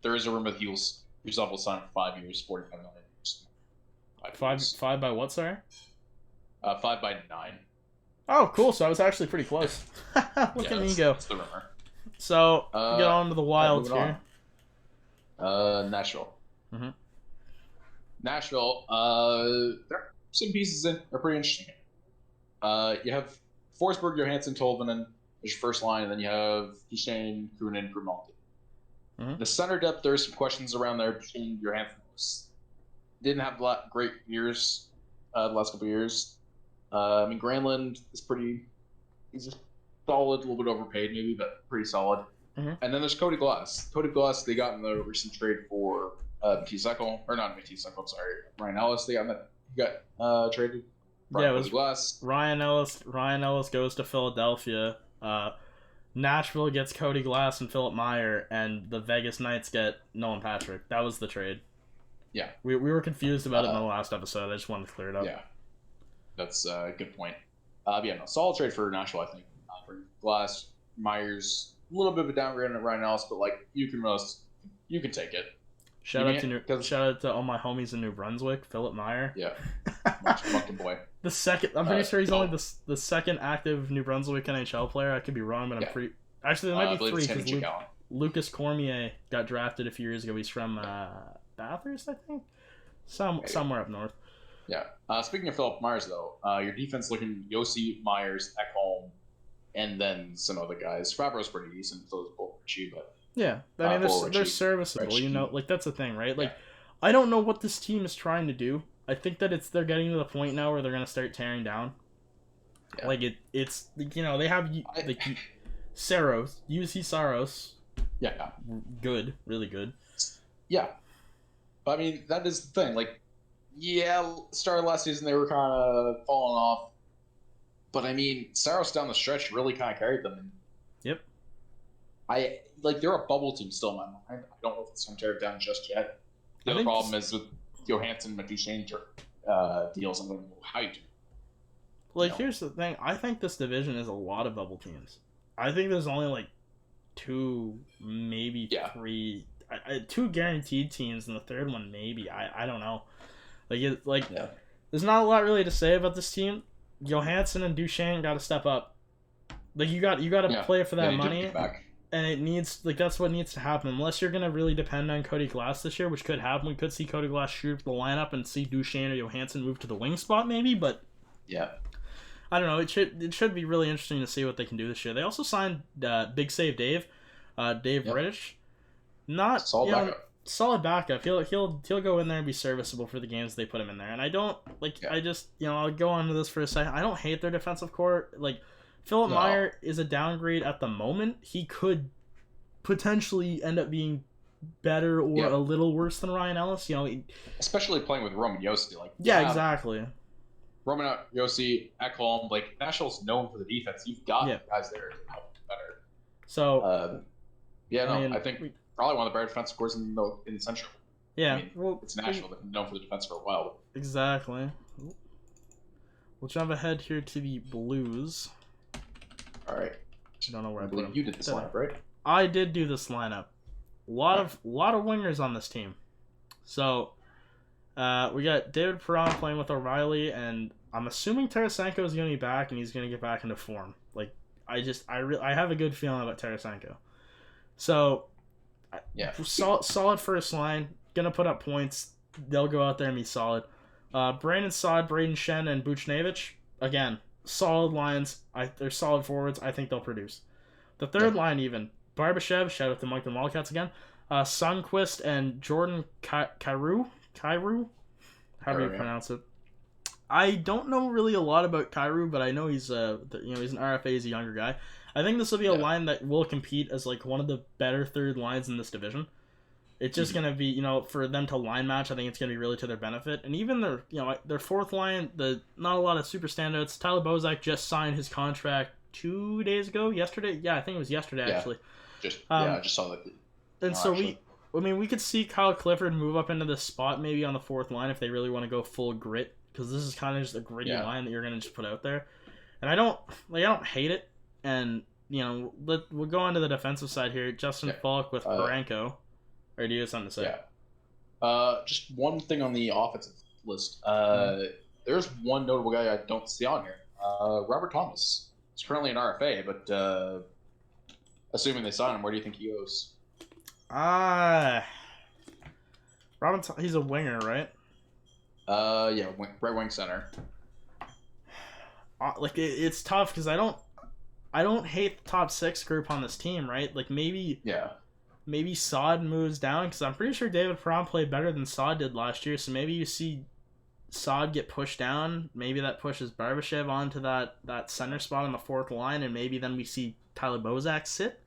There is a rumor that Kaprizov will sign for 5 years, $45 million. Five by what? Sorry. 5 by 9. Oh, cool. So I was actually pretty close. Look at me go. That's the rumor. So get on to the Wilds here. Nashville. Mm-hmm. Nashville. There are some pieces in. They're pretty interesting. You have Forsberg, Johansson, Tolvanen as your first line, and then you have Duchesne, Kunin, Grimaldi. Mm-hmm. The center depth, there's some questions around there between Johansson. Didn't have a lot great years the last couple of years. Granlund is he's just solid, a little bit overpaid maybe, but pretty solid. Mm-hmm. And then there's Cody Glass. Cody Glass, they got in the recent trade for Ryan Ellis. He got traded. It was Glass. Ryan Ellis goes to Philadelphia. Nashville gets Cody Glass and Philip Meyer, and the Vegas Knights get Nolan Patrick. That was the trade. Yeah. We were confused about it in the last episode. I just wanted to clear it up. Yeah. That's a good point. Solid trade for Nashville, I think. For Glass, Myers, a little bit of a downgrade on Ryan Ellis, but you can take it. Shout out to all my homies in New Brunswick, Philip Meyer. Yeah, much fucking boy. I'm pretty sure he's only the second active New Brunswick NHL player. I could be wrong, but I'm pretty. Actually, there might be three because Lucas Cormier got drafted a few years ago. He's from Bathurst, I think, somewhere up north. Yeah. Speaking of Philip Myers, though, your defense looking Yossi, Myers, Ekholm, and then some other guys. Fabro's pretty decent, so is both Richie, but yeah, I mean they're serviceable. That's the thing, right? I don't know what this team is trying to do. I think that they're getting to the point now where they're gonna start tearing down. Yeah. It's they have Saros, UC Saros. Yeah. Good, really good. Yeah, but I mean that is the thing. Start of last season they were kind of falling off, but I mean Saros down the stretch really kind of carried them. Yep. They're a bubble team still in my mind. I don't know if it's going to tear it down just yet. The other problem is with Johansson and Duchesne deals. I don't know how you do. Here's the thing. I think this division is a lot of bubble teams. I think there's only 2, maybe 3, 2 guaranteed teams, and the third one maybe. I don't know. There's not a lot really to say about this team. Johansson and Duchesne got to step up. You got to play for that money, and it needs that's what needs to happen. Unless you're gonna really depend on Cody Glass this year, which could happen. We could see Cody Glass shoot the lineup and see Duchesne or Johansson move to the wing spot, maybe. But yeah, I don't know. It should be really interesting to see what they can do this year. They also signed Big Save Dave, British. Not solid backup. He'll go in there and be serviceable for the games they put him in there. And I don't like. Yeah. I just I'll go on to this for a second. I don't hate their defensive core. Like Philip Meyer is a downgrade at the moment. He could potentially end up being better or a little worse than Ryan Ellis. Especially playing with Roman Josi. Exactly. Roman Josi, Ekholm, Nashville's known for the defense. You've got guys there to help better. So, I think probably one of the better defensive cores in the Central. Yeah, it's Nashville that's been known for the defense for a while. Exactly. We'll jump ahead here to the Blues. All right. I don't know where I put them. You did this lineup, right? I did do this lineup. A lot of wingers on this team. So, we got David Perron playing with O'Reilly, and I'm assuming Tarasenko is going to be back, and he's going to get back into form. I have a good feeling about Tarasenko. So, solid first line. Gonna put up points. They'll go out there and be solid. Brandon Saad, Braden Shen, and Buchnevich, again, solid lines. They're solid forwards. I think they'll produce. The third line, even Barbashev, shout out to Moncton Wildcats again. Sundqvist and Jordan Kyrou, however you pronounce it. I don't know really a lot about Kyrou, but I know he's he's an RFA. He's a younger guy. I think this will be a line that will compete as one of the better third lines in this division. It's just gonna be for them to line match. I think it's gonna be really to their benefit. And even their fourth line, not a lot of super standouts. Tyler Bozak just signed his contract 2 days ago. Yesterday, I think it was yesterday actually. I just saw that. And so we could see Kyle Clifford move up into this spot maybe on the fourth line if they really want to go full grit, because this is kind of just a gritty line that you're gonna just put out there. And I don't hate it. And we'll go on to the defensive side here. Justin Falk with Baranko. Or do you have something to say? Yeah. Just one thing on the offensive list. There's one notable guy I don't see on here. Robert Thomas. He's currently an RFA, but assuming they sign him, where do you think he goes? He's a winger, right? Right wing center. It's tough because I don't hate the top six group on this team, right? Maybe Saad moves down, because I'm pretty sure David Perron played better than Saad did last year, so maybe you see Saad get pushed down. Maybe that pushes Barbashev onto that center spot on the fourth line, and maybe then we see Tyler Bozak sit.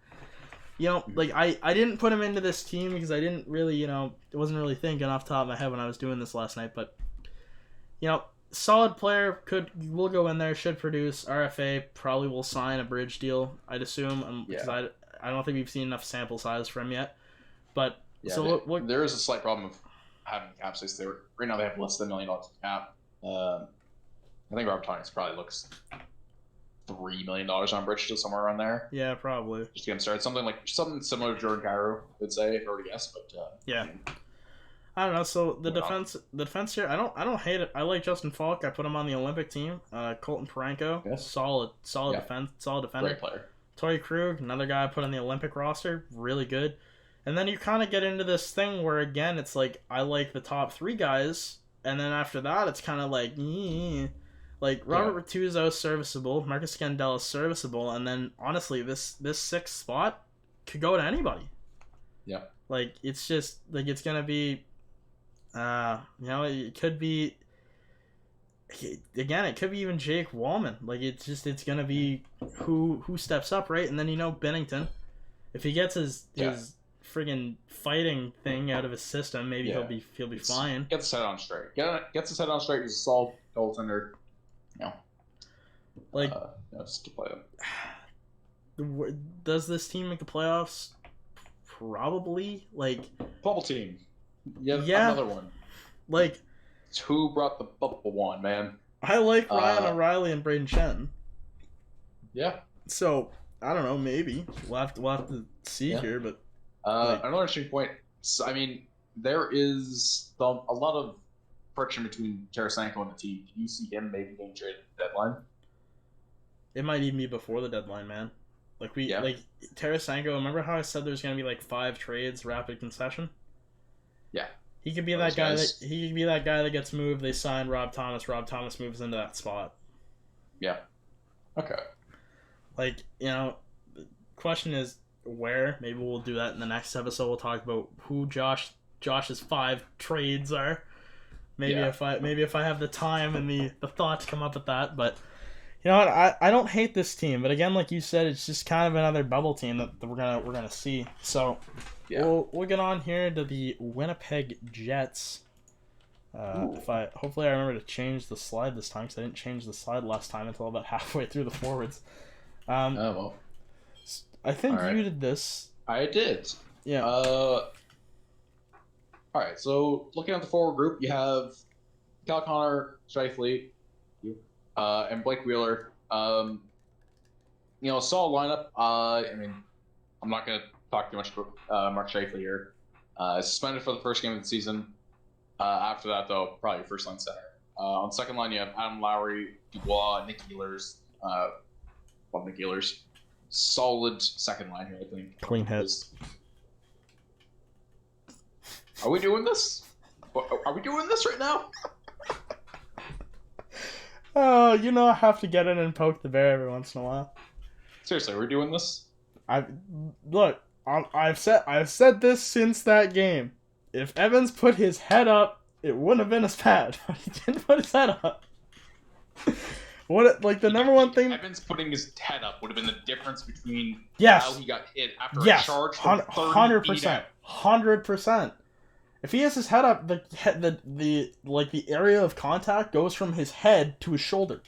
I didn't put him into this team because I didn't really, wasn't really thinking off the top of my head when I was doing this last night, but, solid player, will go in there, should produce. RFA probably will sign a bridge deal, I'd assume, because I don't think we've seen enough sample size from him yet. But there is a slight problem of having cap space. Right now they have less than $1 million of cap. I think Robert Thomas probably looks $3 million on bridge deal, somewhere around there. Yeah, probably. Just to get him started, something similar to Jordan Kyrou, I would say, if I were to guess. But I don't know. So the defense here, I don't hate it. I like Justin Falk. I put him on the Olympic team. Colton Paranko, solid defender. Great player. Torrey Krug, another guy I put on the Olympic roster, really good. And then you kind of get into this thing where, again, it's I like the top three guys, and then after that, it's kind of Robert Rotuzzo serviceable, Marcus Scandella serviceable, and then honestly, this sixth spot could go to anybody. Yeah. It's just it's gonna be, it could be. Again, it could be even Jake Wallman. It's gonna be who steps up, right? And then Bennington, if he gets his friggin' fighting thing out of his system, maybe he'll be fine. Gets his head on straight. Gets his head on straight. He's a solid goaltender. Just to play them. Does this team make the playoffs? Probably. Bubble team. Yeah. Another one. Who brought the bubble one, man? I like Ryan O'Reilly and Braden Shen. Yeah. So, I don't know, maybe. We'll have to see here, but... Another interesting point. So, there is a lot of friction between Tarasenko and the team. Do you see him maybe getting traded at the deadline? It might even be before the deadline, man. Tarasenko, remember how I said there's going to be 5 trades, rapid concession? Yeah. He could be that guy that gets moved. They sign Rob Thomas. Rob Thomas moves into that spot. Yeah. Okay. The question is where. Maybe we'll do that in the next episode. We'll talk about who Josh Josh's 5 trades are. Maybe if I have the time and the thought to come up with that, but you know what? I don't hate this team, but again, like you said, it's just kind of another bubble team that we're gonna see. So we'll get on here to the Winnipeg Jets. Hopefully I remember to change the slide this time, because I didn't change the slide last time until about halfway through the forwards. I think you did this. I did. Yeah. All right, so looking at the forward group, you have Cal Connor, Scheifele, and Blake Wheeler. Solid lineup. I mean, I'm not going to talk too much about Mark Scheifele here. Suspended for the first game of the season. After that, though, probably first line center. On second line, you have Adam Lowry, Dubois, Nick Ehlers. Nick Ehlers. Solid second line here, I think. Clean hits. Are we doing this? Are we doing this right now? Oh, I have to get in and poke the bear every once in a while. Seriously, are we doing this? I've said this since that game. If Evans put his head up, it wouldn't have been as bad. He didn't put his head up. The number one thing... Evans putting his head up would have been the difference between how he got hit after a charge from 100%. 100%. If he has his head up, the area of contact goes from his head to his shoulder.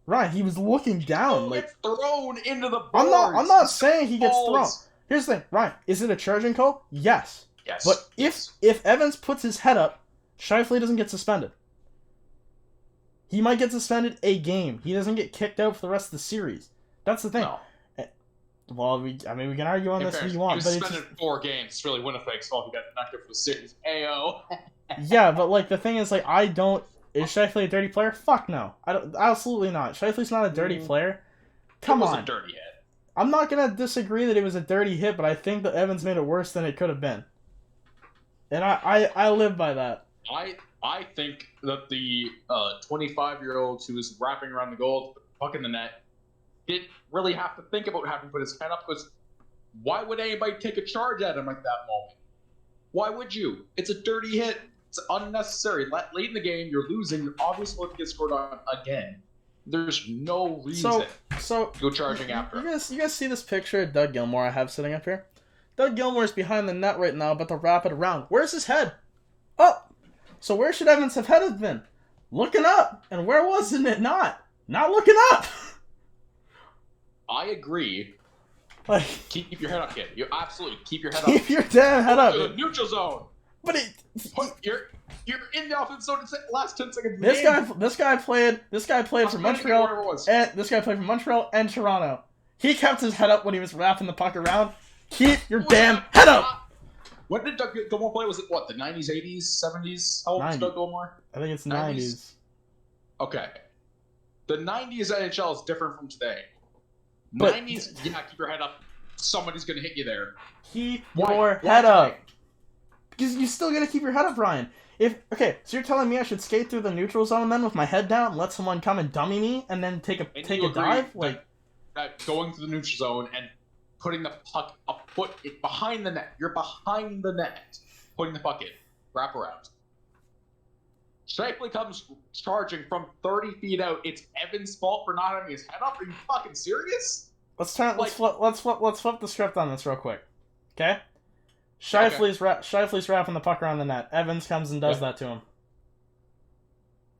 Right, he was looking down. Gets thrown into the boards. I'm not saying he gets thrown. Here's the thing, Ryan. Is it a charging call? Yes. Yes. But if Evans puts his head up, Scheifele doesn't get suspended. He might get suspended a game. He doesn't get kicked out for the rest of the series. That's the thing. No. Well, we can argue on this if you want, but he was suspended 4 games. It's really Winnipeg's fault. He got knocked out for the series. Ayo. Yeah, but the thing is, is Scheifele a dirty player? Fuck no. Absolutely not. Scheifele's not a dirty player. Come on. It was a dirty hit. I'm not gonna disagree that it was a dirty hit, but I think that Evans made it worse than it could have been. And I live by that. I think that the 25-year-old who was wrapping around the goal, puck in the net, didn't really have to think about having to put his head up, because why would anybody take a charge at him at that moment? Why would you? It's a dirty hit. It's unnecessary. Late in the game, you're losing. You're obviously going to get scored on again. There's no reason to go charging after him. You guys see this picture of Doug Gilmour I have sitting up here? Doug Gilmour's behind the net right now, about to wrap it around. Where's his head? Up! So where should Evans have headed then? Looking up. And where wasn't it not? Not looking up! I agree. Keep your head up, kid. You absolutely keep your head up. Keep your damn head up. To the neutral zone. But you're in the offense zone last 10 seconds. This guy played for Montreal. And this guy played for Montreal and Toronto. He kept his head up when he was wrapping the puck around. Keep your damn head up. When did Doug Gilmour play? Was it the 90s, 80s, 70s? How old was Doug Gilmour? I think it's 90s. Okay. The 90s NHL is different from today. 90s, keep your head up. Somebody's going to hit you there. Keep your head up. Because you still got to keep your head up, Ryan. So you're telling me I should skate through the neutral zone then with my head down and let someone come and dummy me and then take a dive? That going to the neutral zone and putting the puck behind the net. You're behind the net. Putting the puck in. Wrap around. Scheifele comes charging from 30 feet out. It's Evans' fault for not having his head up. Are you fucking serious? Let's flip the script on this real quick. Okay? Scheifele's wrapping the puck around the net. Evans comes and does that to him.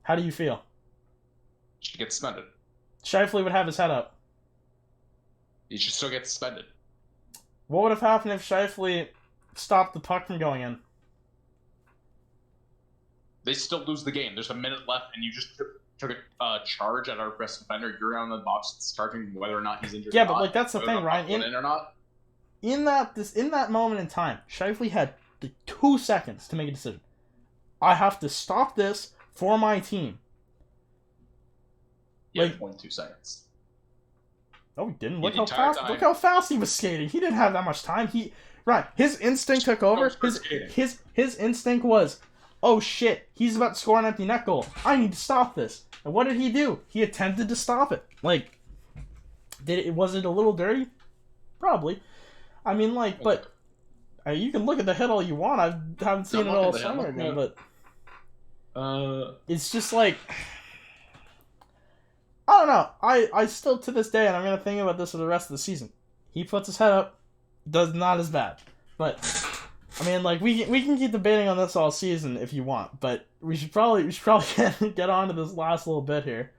How do you feel? Should get suspended. Scheifele would have his head up. He should still get suspended. What would have happened if Scheifele stopped the puck from going in? They still lose the game. There's a minute left, and you just took a charge at our best defender. You're on the box charging whether or not he's injured. Yeah, but that's the thing, Ryan. In or not. In that moment in time, Scheifele had 2 seconds to make a decision. I have to stop this for my team. Yeah, 0.2 seconds. No, he didn't. Look how fast he was skating. He didn't have that much time. His instinct took over. His instinct was, oh shit, he's about to score an empty net goal. I need to stop this. And what did he do? He attempted to stop it. Was it a little dirty? Probably. I mean, but You can look at the hit all you want. I haven't seen it all summer again, but it's just like I don't know. I still to this day, and I'm gonna think about this for the rest of the season. He puts his head up, does not as bad, but I mean, like we can keep debating on this all season if you want, but we should probably get on to this last little bit here.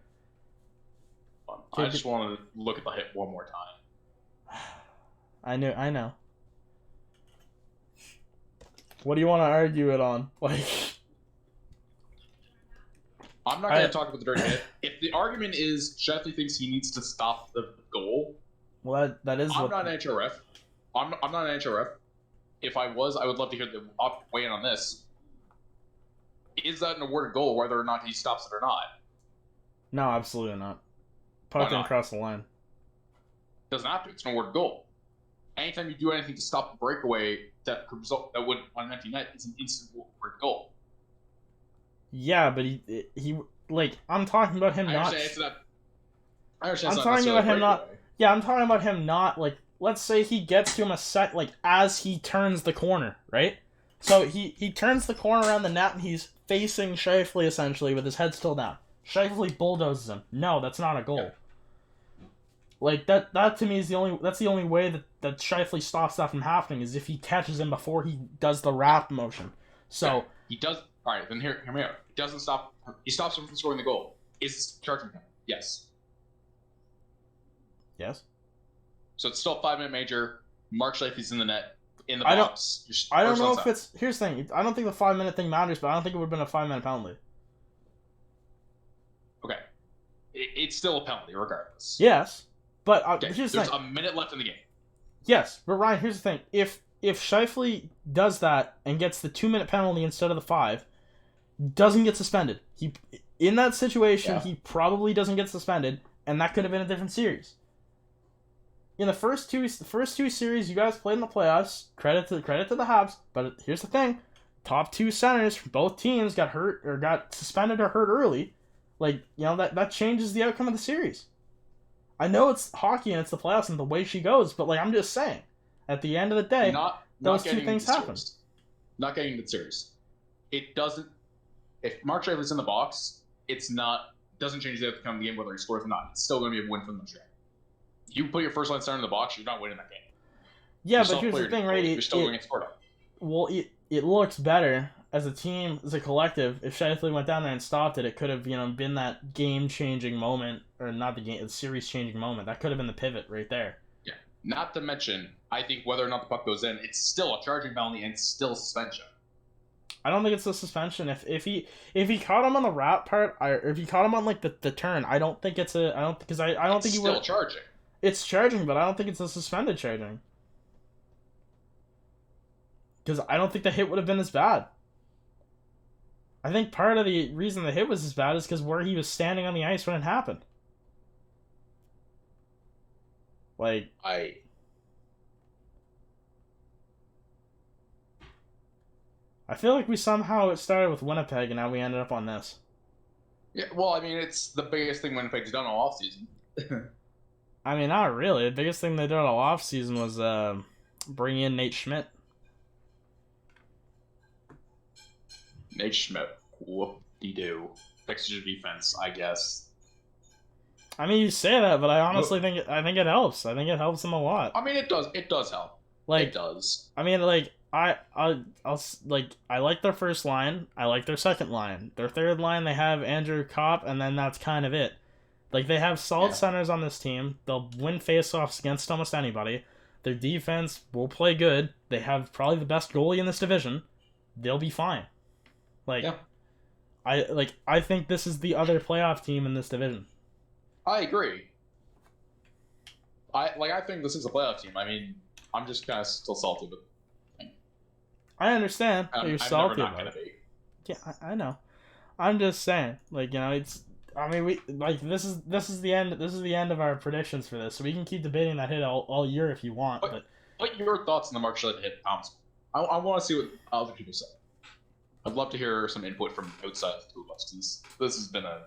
I just want to look at the hit one more time. I know. What do you want to argue it on? Like, I'm not going to talk about the dirty hit. If the argument is Sheffield thinks he needs to stop the goal, well, that is. I'm not an HRF. I'm not an HRF. If I was, I would love to hear the weigh in on this. Is that an awarded goal, whether or not he stops it or not? No, absolutely not. Puck didn't cross the line. Doesn't have to. It's an awarded goal. Anytime you do anything to stop the breakaway that could result that would on an empty net, it's an instant awarded goal. Yeah, but he like I'm talking about him not. I'm talking about him not. Yeah, I'm talking about him not like. Let's say he gets to him a set like as he turns the corner, right? So he turns the corner around the net and he's facing Scheifele essentially with his head still down. Scheifele bulldozes him. No, that's not a goal. Yeah. Like that to me is the only way that Scheifele stops that from happening is if he catches him before he does the wrap motion. So yeah, he does. All right, then hear me out. He doesn't stop. He stops him from scoring the goal. Is charging him? Yes. Yes. So it's still a 5-minute major. Mark Scheifele's in the net in the box. I don't know if it's. Here's the thing. I don't think the 5-minute thing matters, but I don't think it would have been a 5-minute penalty. Okay. It's still a penalty regardless. Yes, but here's the thing. There's a minute left in the game. Yes, but Ryan, here's the thing. If Scheifele does that and gets the 2-minute penalty instead of the 5, doesn't get suspended. He in that situation he probably doesn't get suspended, and that could have been a different series. In the first two series you guys played in the playoffs, credit to the Habs, but here's the thing. Top 2 centers from both teams got hurt or got suspended or hurt early. Like, you know, that changes the outcome of the series. I know it's hockey and it's the playoffs and the way she goes, but like I'm just saying, at the end of the day, those two things happen. Not getting into the series. It doesn't. If Mark Scheifele's in the box, doesn't change the outcome of the game whether he scores or not. It's still going to be a win for the Montreal. You put your first line center in the box, you're not winning that game. Yeah, but here's the thing, right? You're still going to get scored on. Well, it looks better as a team, as a collective. If Scheifele went down there and stopped it, it could have, been that game-changing moment, or not the series-changing moment. That could have been the pivot right there. Yeah. Not to mention, I think whether or not the puck goes in, it's still a charging penalty and it's still suspension. I don't think it's a suspension. If he caught him on the wrap part, or if he caught him on like the turn, I don't think it's a. I don't think he would. Still charging. It's charging, but I don't think it's a suspended charging. Because I don't think the hit would have been as bad. I think part of the reason the hit was as bad is because where he was standing on the ice when it happened. Like... I feel like we somehow it started with Winnipeg and now we ended up on this. Yeah, well, I mean, it's the biggest thing Winnipeg's done all offseason. I mean, not really. The biggest thing they did all offseason was bring in Nate Schmidt. Nate Schmidt, whoop-de-doo. Fixes your defense, I guess. I mean, you say that, but I honestly think it helps. I think it helps them a lot. I mean, it does. It does help. Like, it does. I mean, like, I like their first line. I like their second line. Their third line, they have Andrew Kopp, and then that's kind of it. Like, they have solid centers on this team. They'll win faceoffs against almost anybody. Their defense will play good. They have probably the best goalie in this division. They'll be fine. Like, I think this is the other playoff team in this division. I agree. I think this is a playoff team. I mean, I'm just kind of still salty, but I understand that you're salty about it. Be. Yeah, I know. I'm just saying, like, it's. I mean, we like this is the end. This is the end of our predictions for this, so we can keep debating that hit all year if you want. But what your thoughts on the Mark Scheifele hit bounce? I want to see what other people say. I'd love to hear some input from outside the two of us, because this has been an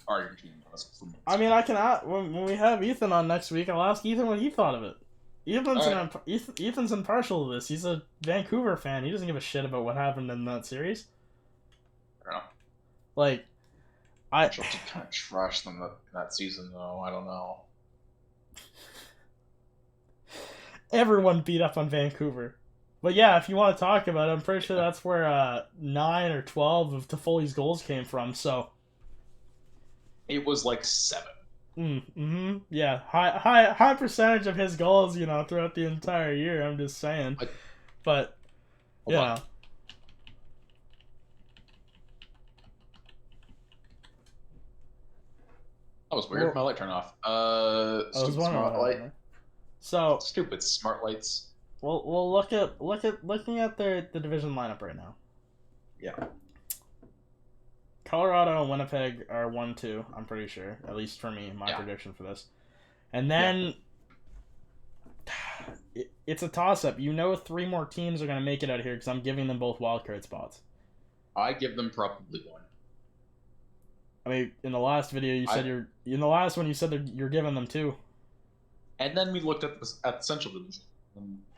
argument between us for months. I mean, I can when we have Ethan on next week, I'll ask Ethan what he thought of it. Ethan's impartial to this. He's a Vancouver fan. He doesn't give a shit about what happened in that series. I don't know. Like, I kind of trashed them that season, though. I don't know. Everyone beat up on Vancouver. But yeah, if you want to talk about it, I'm pretty sure that's where 9 or 12 of Toffoli's goals came from, so. It was like 7. Mm-hmm. Yeah, high percentage of his goals, throughout the entire year, I'm just saying. But, yeah. That was weird. My light turned off. Stupid smart light. So stupid smart lights. We'll looking at the division lineup right now. Yeah. Colorado and Winnipeg are 1-2. I'm pretty sure, at least for me, my prediction for this. And then it's a toss-up. 3 more teams are going to make it out of here because I'm giving them both wildcard spots. I give them probably 1. I mean, in the last video you said in the last one you said you're giving them 2. And then we looked at the Central Division.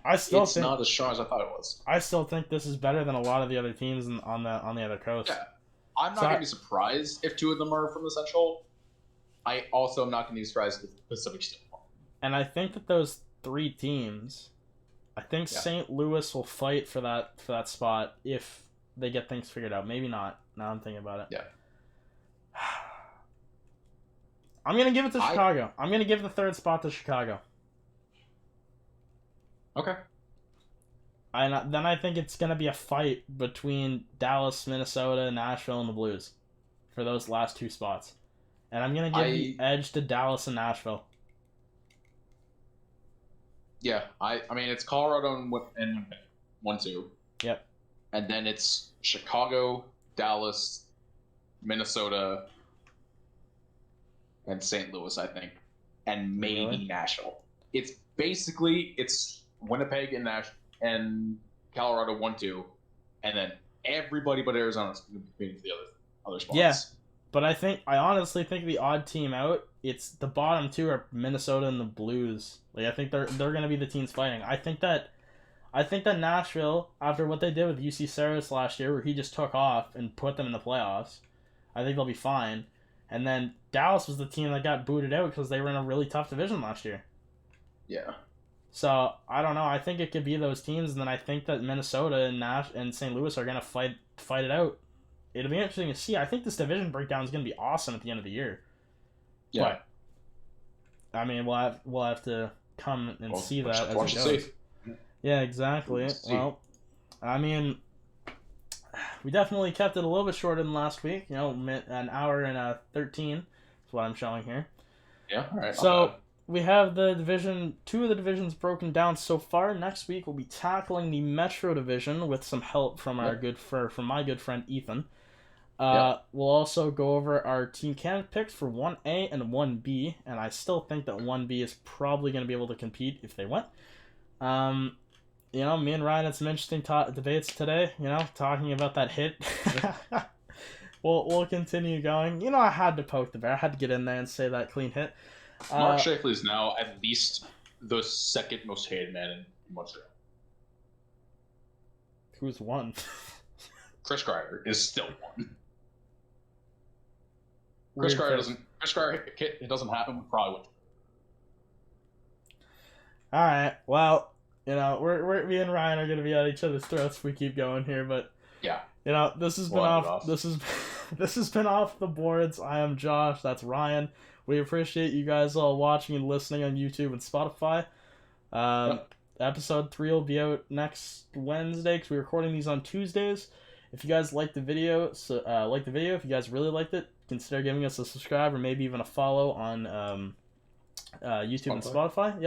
It's not as strong as I thought it was. I still think this is better than a lot of the other teams on the other coast. Yeah, I'm not going to be surprised if 2 of them are from the Central. I also am not going to be surprised if the Pacific still won. And I think that those 3 teams, I think St. Louis will fight for that spot if they get things figured out. Maybe not. Now I'm thinking about it. Yeah. I'm going to give it to Chicago. I'm going to give the 3rd spot to Chicago. Okay. And then I think it's going to be a fight between Dallas, Minnesota, Nashville, and the Blues for those last 2 spots. And I'm going to give the edge to Dallas and Nashville. Yeah, I mean, it's Colorado and Winnipeg, 1-2. Yep. And then it's Chicago, Dallas, Minnesota, and St. Louis, I think. And maybe Nashville. It's Winnipeg and Colorado 1-2, and then everybody but Arizona is going to be competing for the other spots. Yeah, but I honestly think the odd team out, it's the bottom 2 are Minnesota and the Blues. Like, I think they're going to be the teams fighting. I think that Nashville, after what they did with UC Saros last year, where he just took off and put them in the playoffs, I think they'll be fine. And then Dallas was the team that got booted out because they were in a really tough division last year. Yeah. So, I don't know. I think it could be those teams, and then I think that Minnesota and St. Louis are going to fight it out. It'll be interesting to see. I think this division breakdown is going to be awesome at the end of the year. Yeah. But, I mean, we'll have to come and see that as it goes. Yeah, exactly. Well, I mean, we definitely kept it a little bit shorter than last week. An hour and 13 is what I'm showing here. Yeah, all right. So we have the division, 2 of the divisions broken down so far. Next week we'll be tackling the Metro division with some help from from my good friend Ethan. We'll also go over our Team Canada picks for 1A and 1B, and I still think that 1B is probably going to be able to compete if they win. Me and Ryan had some interesting debates today, talking about that hit. We'll continue going. I had to poke the bear. I had to get in there and say that clean hit. Mark Scheifele is now at least the 2nd most hated man in Montreal. Who's 1? Chris Kreider is still 1. Chris Kreider it doesn't happen. We probably would. All right. Well, me and Ryan are gonna be at each other's throats if we keep going here, but yeah. This has been off. This has been off the boards. I am Josh. That's Ryan. We appreciate you guys all watching and listening on YouTube and Spotify. Episode 3 will be out next Wednesday because we're recording these on Tuesdays. If you guys liked the video, if you guys really liked it, consider giving us a subscribe or maybe even a follow on YouTube and Spotify.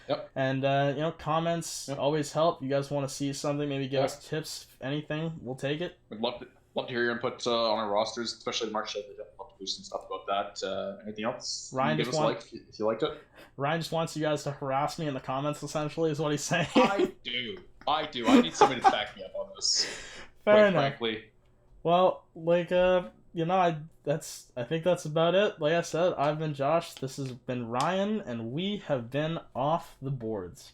Yep. And comments always help. You guys want to see something? Maybe give us tips. Anything, we'll take it. We'd love to hear your input on our rosters, especially Mark Scheifele. I'd love to do some stuff about that. Anything else? Ryan if you liked it. Ryan just wants you guys to harass me in the comments. Essentially, is what he's saying. I do. I need somebody to back me up on this. Fair enough. Frankly. Well, I think that's about it. Like I said, I've been Josh. This has been Ryan, and we have been off the boards.